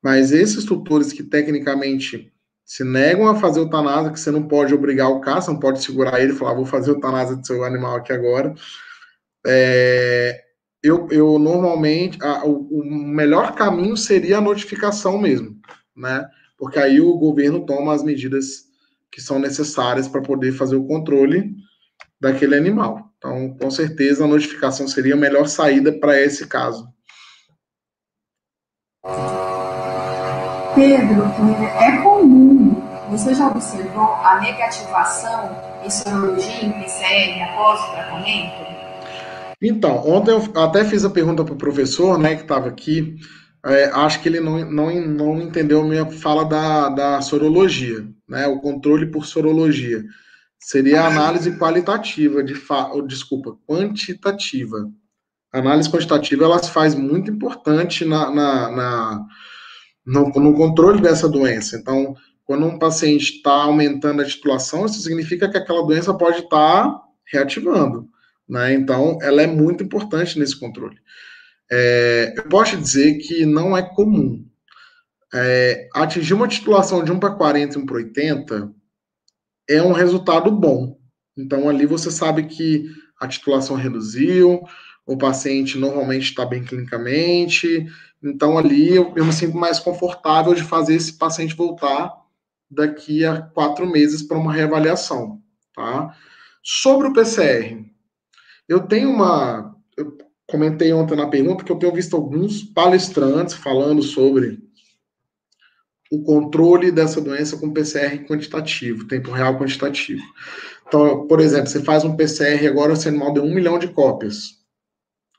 Mas esses tutores que tecnicamente se negam a fazer eutanásia, que você não pode obrigar o cara, você não pode segurar ele e falar, vou fazer eutanásia do seu animal aqui agora. Eu normalmente, o melhor caminho seria a notificação mesmo, né? Porque aí o governo toma as medidas que são necessárias para poder fazer o controle daquele animal. Então, com certeza, a notificação seria a melhor saída para esse caso. Pedro, é comum, você já observou a negativação em sorologia, em PCR, após o tratamento? Então, ontem eu até fiz a pergunta para o professor, né, que estava aqui. Acho que ele não entendeu a minha fala da sorologia, né, o controle por sorologia. Seria a análise qualitativa, quantitativa. A análise quantitativa, ela se faz muito importante no controle dessa doença. Então, quando um paciente está aumentando a titulação, isso significa que aquela doença pode estar reativando, né? Então, ela é muito importante nesse controle. Eu posso dizer que não é comum. Atingir uma titulação de 1 para 40 e 1 para 80 é um resultado bom. Então, ali você sabe que a titulação reduziu, o paciente normalmente está bem clinicamente, então ali eu me sinto mais confortável de fazer esse paciente voltar daqui a 4 meses para uma reavaliação, tá? Sobre o PCR, eu comentei ontem na pergunta que eu tenho visto alguns palestrantes falando sobre o controle dessa doença com PCR quantitativo, tempo real quantitativo. Então, por exemplo, você faz um PCR agora, o seu animal deu 1 milhão de cópias.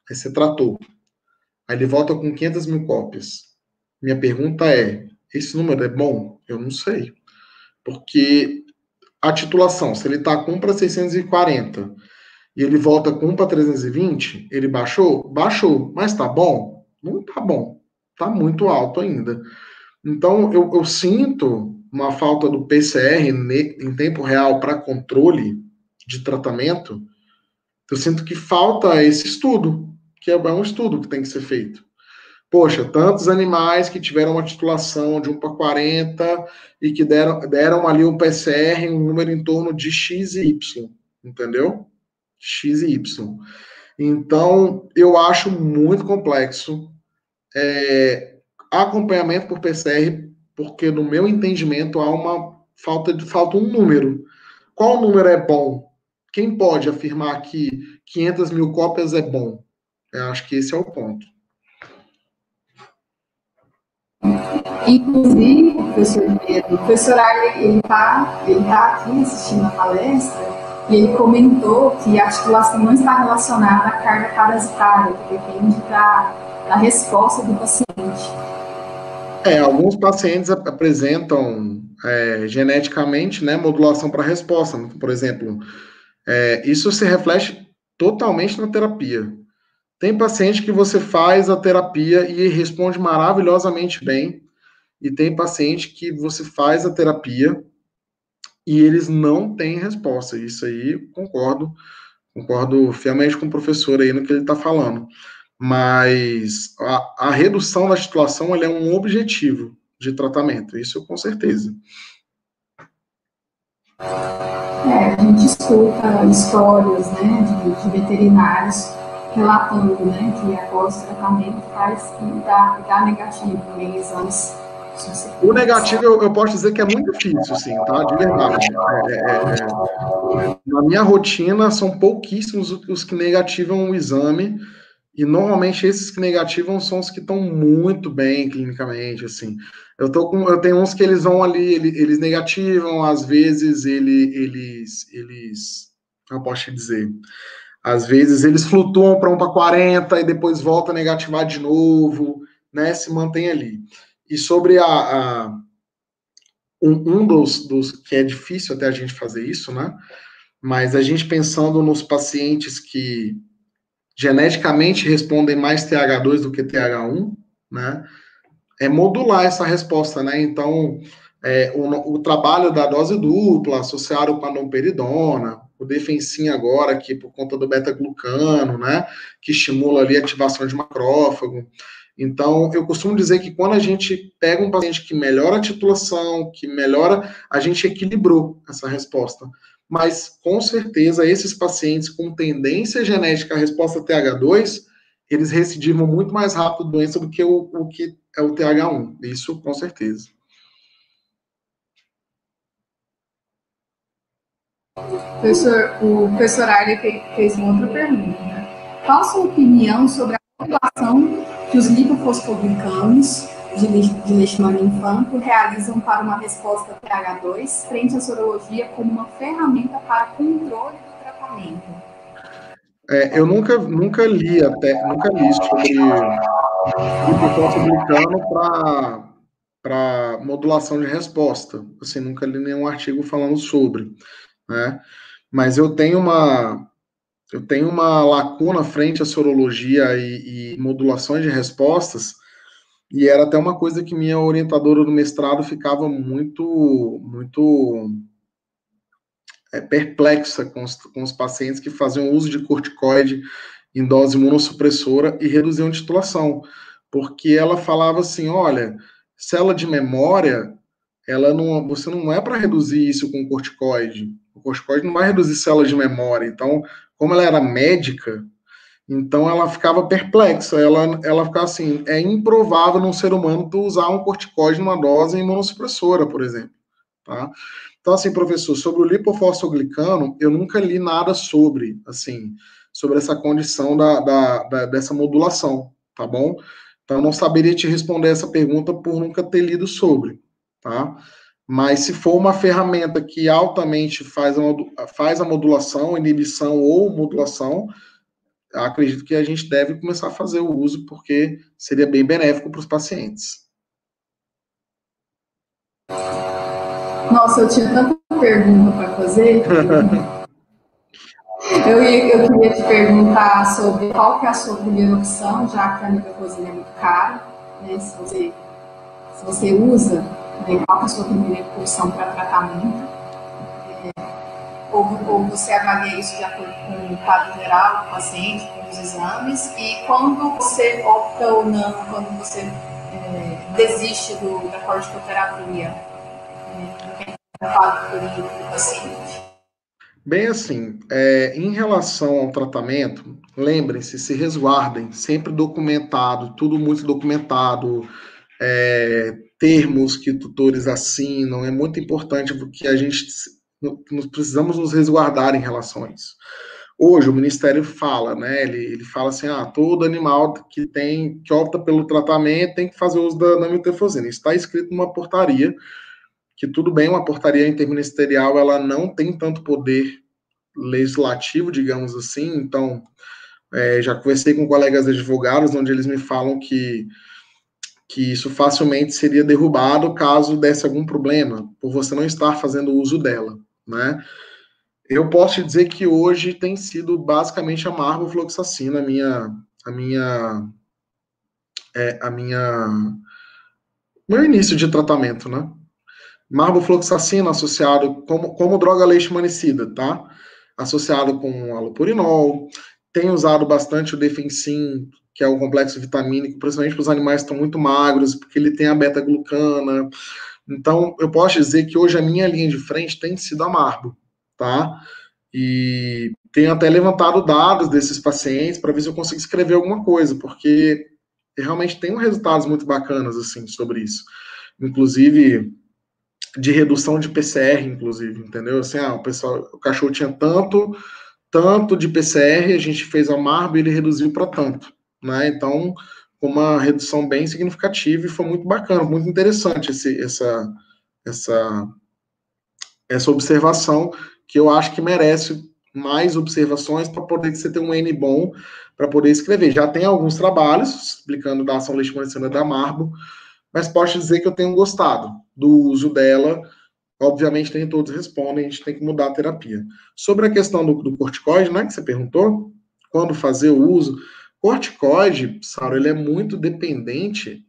Aí você tratou. Aí ele volta com 500 mil cópias. Minha pergunta é, esse número é bom? Eu não sei. Porque a titulação, se ele está com 1 para 640 e ele volta com 1 para 320, ele baixou? Baixou. Mas está bom? Não está bom. Está muito alto ainda. Então, eu sinto uma falta do PCR em tempo real para controle de tratamento. Eu sinto que falta esse estudo, que é um estudo que tem que ser feito. Poxa, tantos animais que tiveram uma titulação de 1 para 40 e que deram ali um PCR, um número em torno de X e Y, entendeu? X e Y. Então, eu acho muito complexo acompanhamento por PCR, porque no meu entendimento há uma falta um número. Qual número é bom? Quem pode afirmar que 500 mil cópias é bom? Eu acho que esse é o ponto. Inclusive, professor Pedro, o professor Arley, ele tá aqui assistindo a palestra e ele comentou que a titulação não está relacionada à carga parasitária, que depende da resposta do paciente. Alguns pacientes apresentam geneticamente, né, modulação para resposta. Por exemplo, isso se reflete totalmente na terapia. Tem paciente que você faz a terapia e responde maravilhosamente bem, e tem paciente que você faz a terapia e eles não têm resposta. Isso aí, concordo fielmente com o professor aí no que ele está falando. Mas a redução da titulação é um objetivo de tratamento, isso com certeza. A gente escuta histórias, né, de veterinários relatando, né, que após o tratamento dá negativo em exames. O negativo eu posso dizer que é muito difícil, sim, tá? De verdade. Na minha rotina, são pouquíssimos os que negativam o exame, e normalmente esses que negativam são os que estão muito bem clinicamente, assim. Eu tenho uns que eles vão ali, eles negativam, às vezes eles eu posso te dizer, às vezes eles flutuam para 1 para 40 e depois volta a negativar de novo, né? Se mantém ali. E sobre um dos que é difícil até a gente fazer isso, né? Mas a gente pensando nos pacientes que geneticamente respondem mais TH2 do que TH1, né? É modular essa resposta, né? Então, o trabalho da dose dupla, associado com a domperidona, o Defensin agora, aqui por conta do beta-glucano, né, que estimula ali a ativação de macrófago. Então, eu costumo dizer que quando a gente pega um paciente que melhora a titulação, que melhora, a gente equilibrou essa resposta. Mas, com certeza, esses pacientes com tendência genética à resposta TH2, eles recidivam muito mais rápido a doença do que o que é o TH1. Isso, com certeza. O professor Arley fez uma outra pergunta. Qual a sua opinião sobre a população que os lipofosfoglicanos de leishmania infanto realizam para uma resposta TH2 frente à sorologia como uma ferramenta para controle do tratamento? Eu nunca li sobre lipofosfoglicano para modulação de resposta. Assim, nunca li nenhum artigo falando sobre, né? Mas eu tenho uma lacuna frente à sorologia e modulações de respostas, e era até uma coisa que minha orientadora do mestrado ficava muito perplexa com os pacientes que faziam uso de corticoide em dose imunossupressora e reduziam titulação, porque ela falava assim, olha, célula de memória, você não é para reduzir isso com corticoide. O corticoide não vai reduzir célula de memória. Então, como ela era médica, então ela ficava perplexa. Ela ficava assim, é improvável num ser humano tu usar um corticoide numa dose imunossupressora, por exemplo. Tá? Então, assim, professor, sobre o lipofosfoglicano, eu nunca li nada sobre essa condição dessa modulação, tá bom? Então, eu não saberia te responder essa pergunta por nunca ter lido sobre, tá? Mas se for uma ferramenta que altamente faz a modulação, inibição ou modulação, acredito que a gente deve começar a fazer o uso, porque seria bem benéfico para os pacientes. Nossa, eu tinha tanta pergunta para fazer. Eu queria te perguntar sobre qual que é a sua primeira opção, já que a nitroglicosina é muito cara, né? Se você usa, né, qual que é a sua primeira opção para tratamento? Ou você avalia isso de acordo com o quadro geral do paciente, com os exames, e quando você opta ou não, quando você desiste da corticoterapia, do quadro clínico do paciente? Bem assim, em relação ao tratamento, lembrem-se, se resguardem, sempre documentado, tudo muito documentado, termos que tutores assinam, é muito importante porque nós precisamos nos resguardar em relação a isso. Hoje o Ministério fala, né, ele fala assim, todo animal que opta pelo tratamento tem que fazer uso da metefosina. Isso está escrito numa portaria, que tudo bem, uma portaria interministerial, ela não tem tanto poder legislativo, digamos assim, então, já conversei com colegas advogados, onde eles me falam que isso facilmente seria derrubado caso desse algum problema, por você não estar fazendo uso dela, né? Eu posso te dizer que hoje tem sido basicamente a marbofloxacina meu início de tratamento, né? Marbofloxacina associado como droga leishmanicida, tá? Associado com alopurinol. Tem usado bastante o Defensin, que é o complexo vitamínico, principalmente para os animais que estão muito magros, porque ele tem a beta-glucana. Então, eu posso dizer que hoje a minha linha de frente tem sido a Marbo, tá? E tenho até levantado dados desses pacientes para ver se eu consigo escrever alguma coisa, porque realmente tem resultados muito bacanas, assim, sobre isso. Inclusive, de redução de PCR, inclusive, entendeu? Assim, o cachorro tinha tanto de PCR, a gente fez a Marbo e ele reduziu para tanto, né? Então, uma redução bem significativa e foi muito bacana, muito interessante essa observação, que eu acho que merece mais observações para poder você ter um N bom para poder escrever. Já tem alguns trabalhos explicando da ação leishmaniana da Marbo, mas posso dizer que eu tenho gostado do uso dela. Obviamente, nem todos respondem, a gente tem que mudar a terapia. Sobre a questão do corticoide, né, que você perguntou, quando fazer o uso, corticoide, Sauro, ele é muito dependente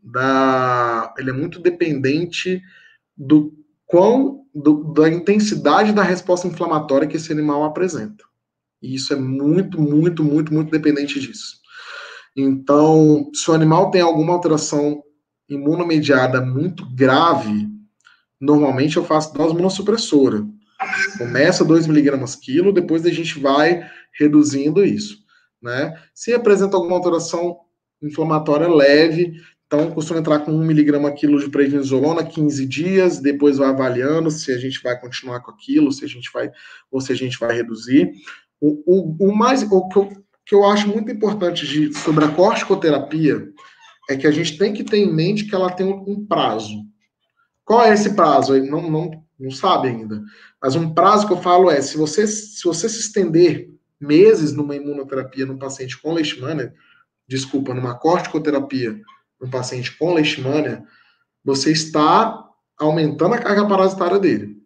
da intensidade da resposta inflamatória que esse animal apresenta. E isso é muito, muito, muito, muito dependente disso. Então, se o animal tem alguma alteração imunomediada muito grave, normalmente eu faço dose imunossupressora. Começa 2 mg quilo, depois a gente vai reduzindo isso, né? Se apresenta alguma alteração inflamatória leve, então costumo entrar com 1 mg quilo de prednisolona 15 dias, depois vai avaliando se a gente vai continuar com aquilo, se a gente vai reduzir. O que eu acho muito importante sobre a corticoterapia é que a gente tem que ter em mente que ela tem um prazo. Qual é esse prazo? Não sabe ainda. Mas um prazo que eu falo é, se você se estender meses numa imunoterapia num paciente com leishmania, numa corticoterapia num paciente com leishmania, você está aumentando a carga parasitária dele.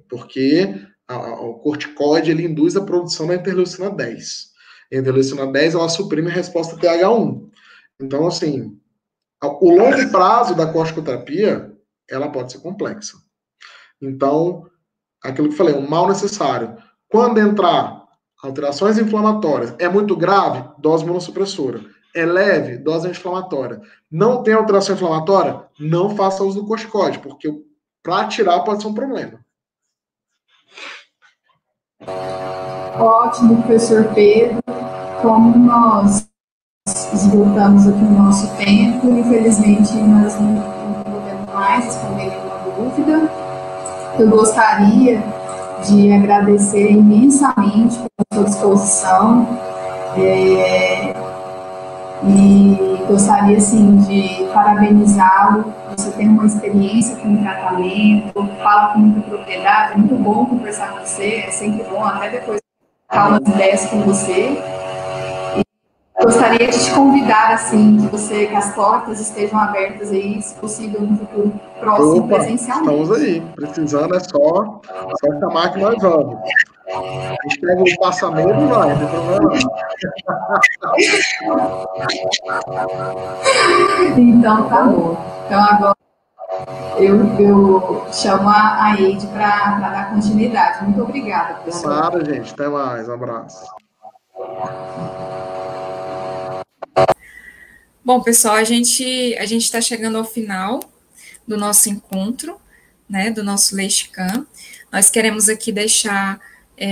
Porque o corticoide, ele induz a produção da interleucina 10. A interleucina 10, ela suprime a resposta TH1. Então, assim, o longo prazo da corticoterapia, ela pode ser complexa. Então, aquilo que eu falei, um mal necessário. Quando entrar alterações inflamatórias, é muito grave, dose imunossupressora. É leve, dose anti-inflamatória. Não tem alteração inflamatória, não faça uso do corticoide, porque para tirar pode ser um problema. Ótimo, professor Pedro. Como nós esgotamos aqui o nosso tempo, infelizmente nós não podemos mais responder nenhuma dúvida. Eu gostaria de agradecer imensamente pela sua disposição e gostaria, assim, de parabenizá-lo. Você tem uma experiência com o tratamento, fala com muita propriedade, é muito bom conversar com você, é sempre bom, até depois trocar umas ideias com você. E gostaria de te convidar, assim, que as portas estejam abertas aí, se possível, no futuro próximo, presencialmente. Estamos aí, precisando é só chamar que nós vamos. A gente pega o passamento e vai, não tem problema não. Então, tá bom. Então, agora eu chamo a Eide para dar continuidade. Muito obrigada, professor. Nada, gente. Até mais. Um abraço. Bom, pessoal, a gente está chegando ao final do nosso encontro, né, do nosso LeishCam. Nós queremos aqui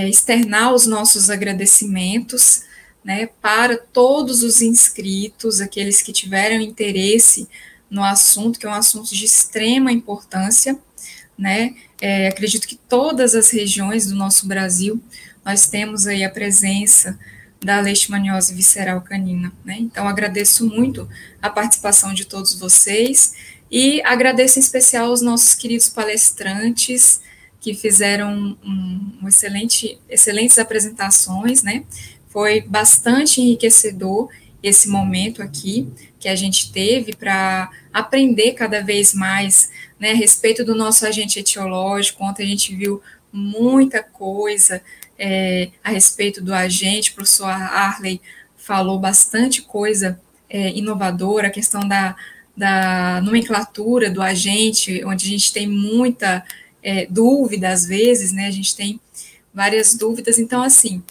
externar os nossos agradecimentos, né, para todos os inscritos, aqueles que tiveram interesse no assunto, que é um assunto de extrema importância, né, acredito que todas as regiões do nosso Brasil, nós temos aí a presença da leishmaniose visceral canina, né, então agradeço muito a participação de todos vocês, e agradeço em especial aos nossos queridos palestrantes, que fizeram excelentes apresentações, né, foi bastante enriquecedor esse momento aqui que a gente teve para aprender cada vez mais, né, a respeito do nosso agente etiológico. Ontem a gente viu muita coisa a respeito do agente, o professor Arley falou bastante coisa inovadora, a questão da nomenclatura do agente, onde a gente tem muita dúvida às vezes, né, a gente tem várias dúvidas. Então, assim,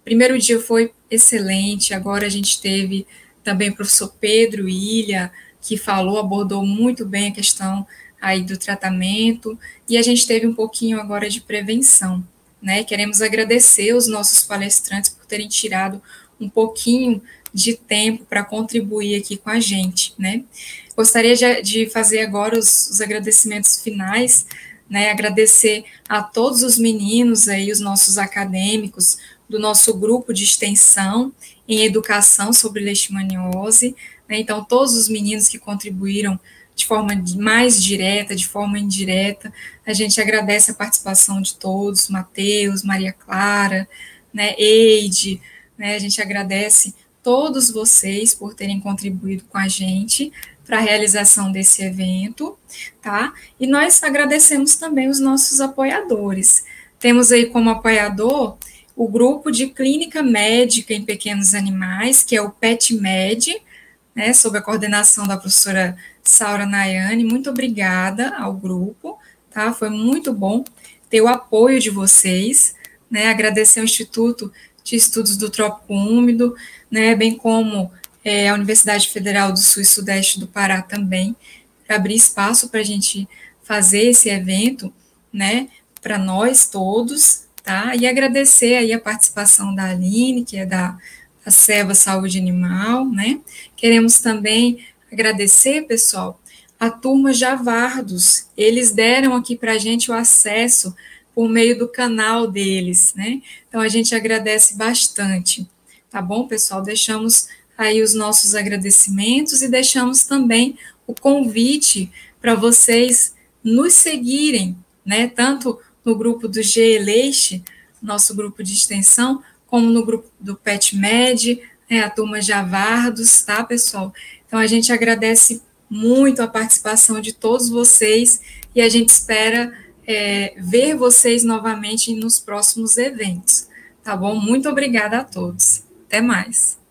primeiro dia foi excelente, agora a gente teve também o professor Pedro Ilha, que abordou muito bem a questão aí do tratamento, e a gente teve um pouquinho agora de prevenção, né, queremos agradecer os nossos palestrantes por terem tirado um pouquinho de tempo para contribuir aqui com a gente, né. Gostaria de fazer agora os agradecimentos finais, né, agradecer a todos os meninos aí, os nossos acadêmicos, do nosso grupo de extensão em educação sobre leishmaniose, né, então todos os meninos que contribuíram de forma mais direta, de forma indireta, a gente agradece a participação de todos, Matheus, Maria Clara, né, Eide, né, a gente agradece todos vocês por terem contribuído com a gente para a realização desse evento, tá? E nós agradecemos também os nossos apoiadores. Temos aí como apoiador o grupo de clínica médica em pequenos animais, que é o PetMed, né, sob a coordenação da professora Saura Nayane. Muito obrigada ao grupo, tá? Foi muito bom ter o apoio de vocês, né? Agradecer ao Instituto de Estudos do Trópico Úmido, né? Bem como a Universidade Federal do Sul e Sudeste do Pará também, para abrir espaço para a gente fazer esse evento, né? Para nós todos, tá? E agradecer aí a participação da Aline, que é da SEVA Saúde Animal, né? Queremos também agradecer, pessoal, a turma Javardos. Eles deram aqui para a gente o acesso por meio do canal deles, né? Então, a gente agradece bastante, tá bom, pessoal? Deixamos aí os nossos agradecimentos e deixamos também o convite para vocês nos seguirem, né? Tanto no grupo do GELEIXE, nosso grupo de extensão, como no grupo do PetMed, né, a turma Javardos, tá, pessoal? Então, a gente agradece muito a participação de todos vocês e a gente espera ver vocês novamente nos próximos eventos, tá bom? Muito obrigada a todos. Até mais.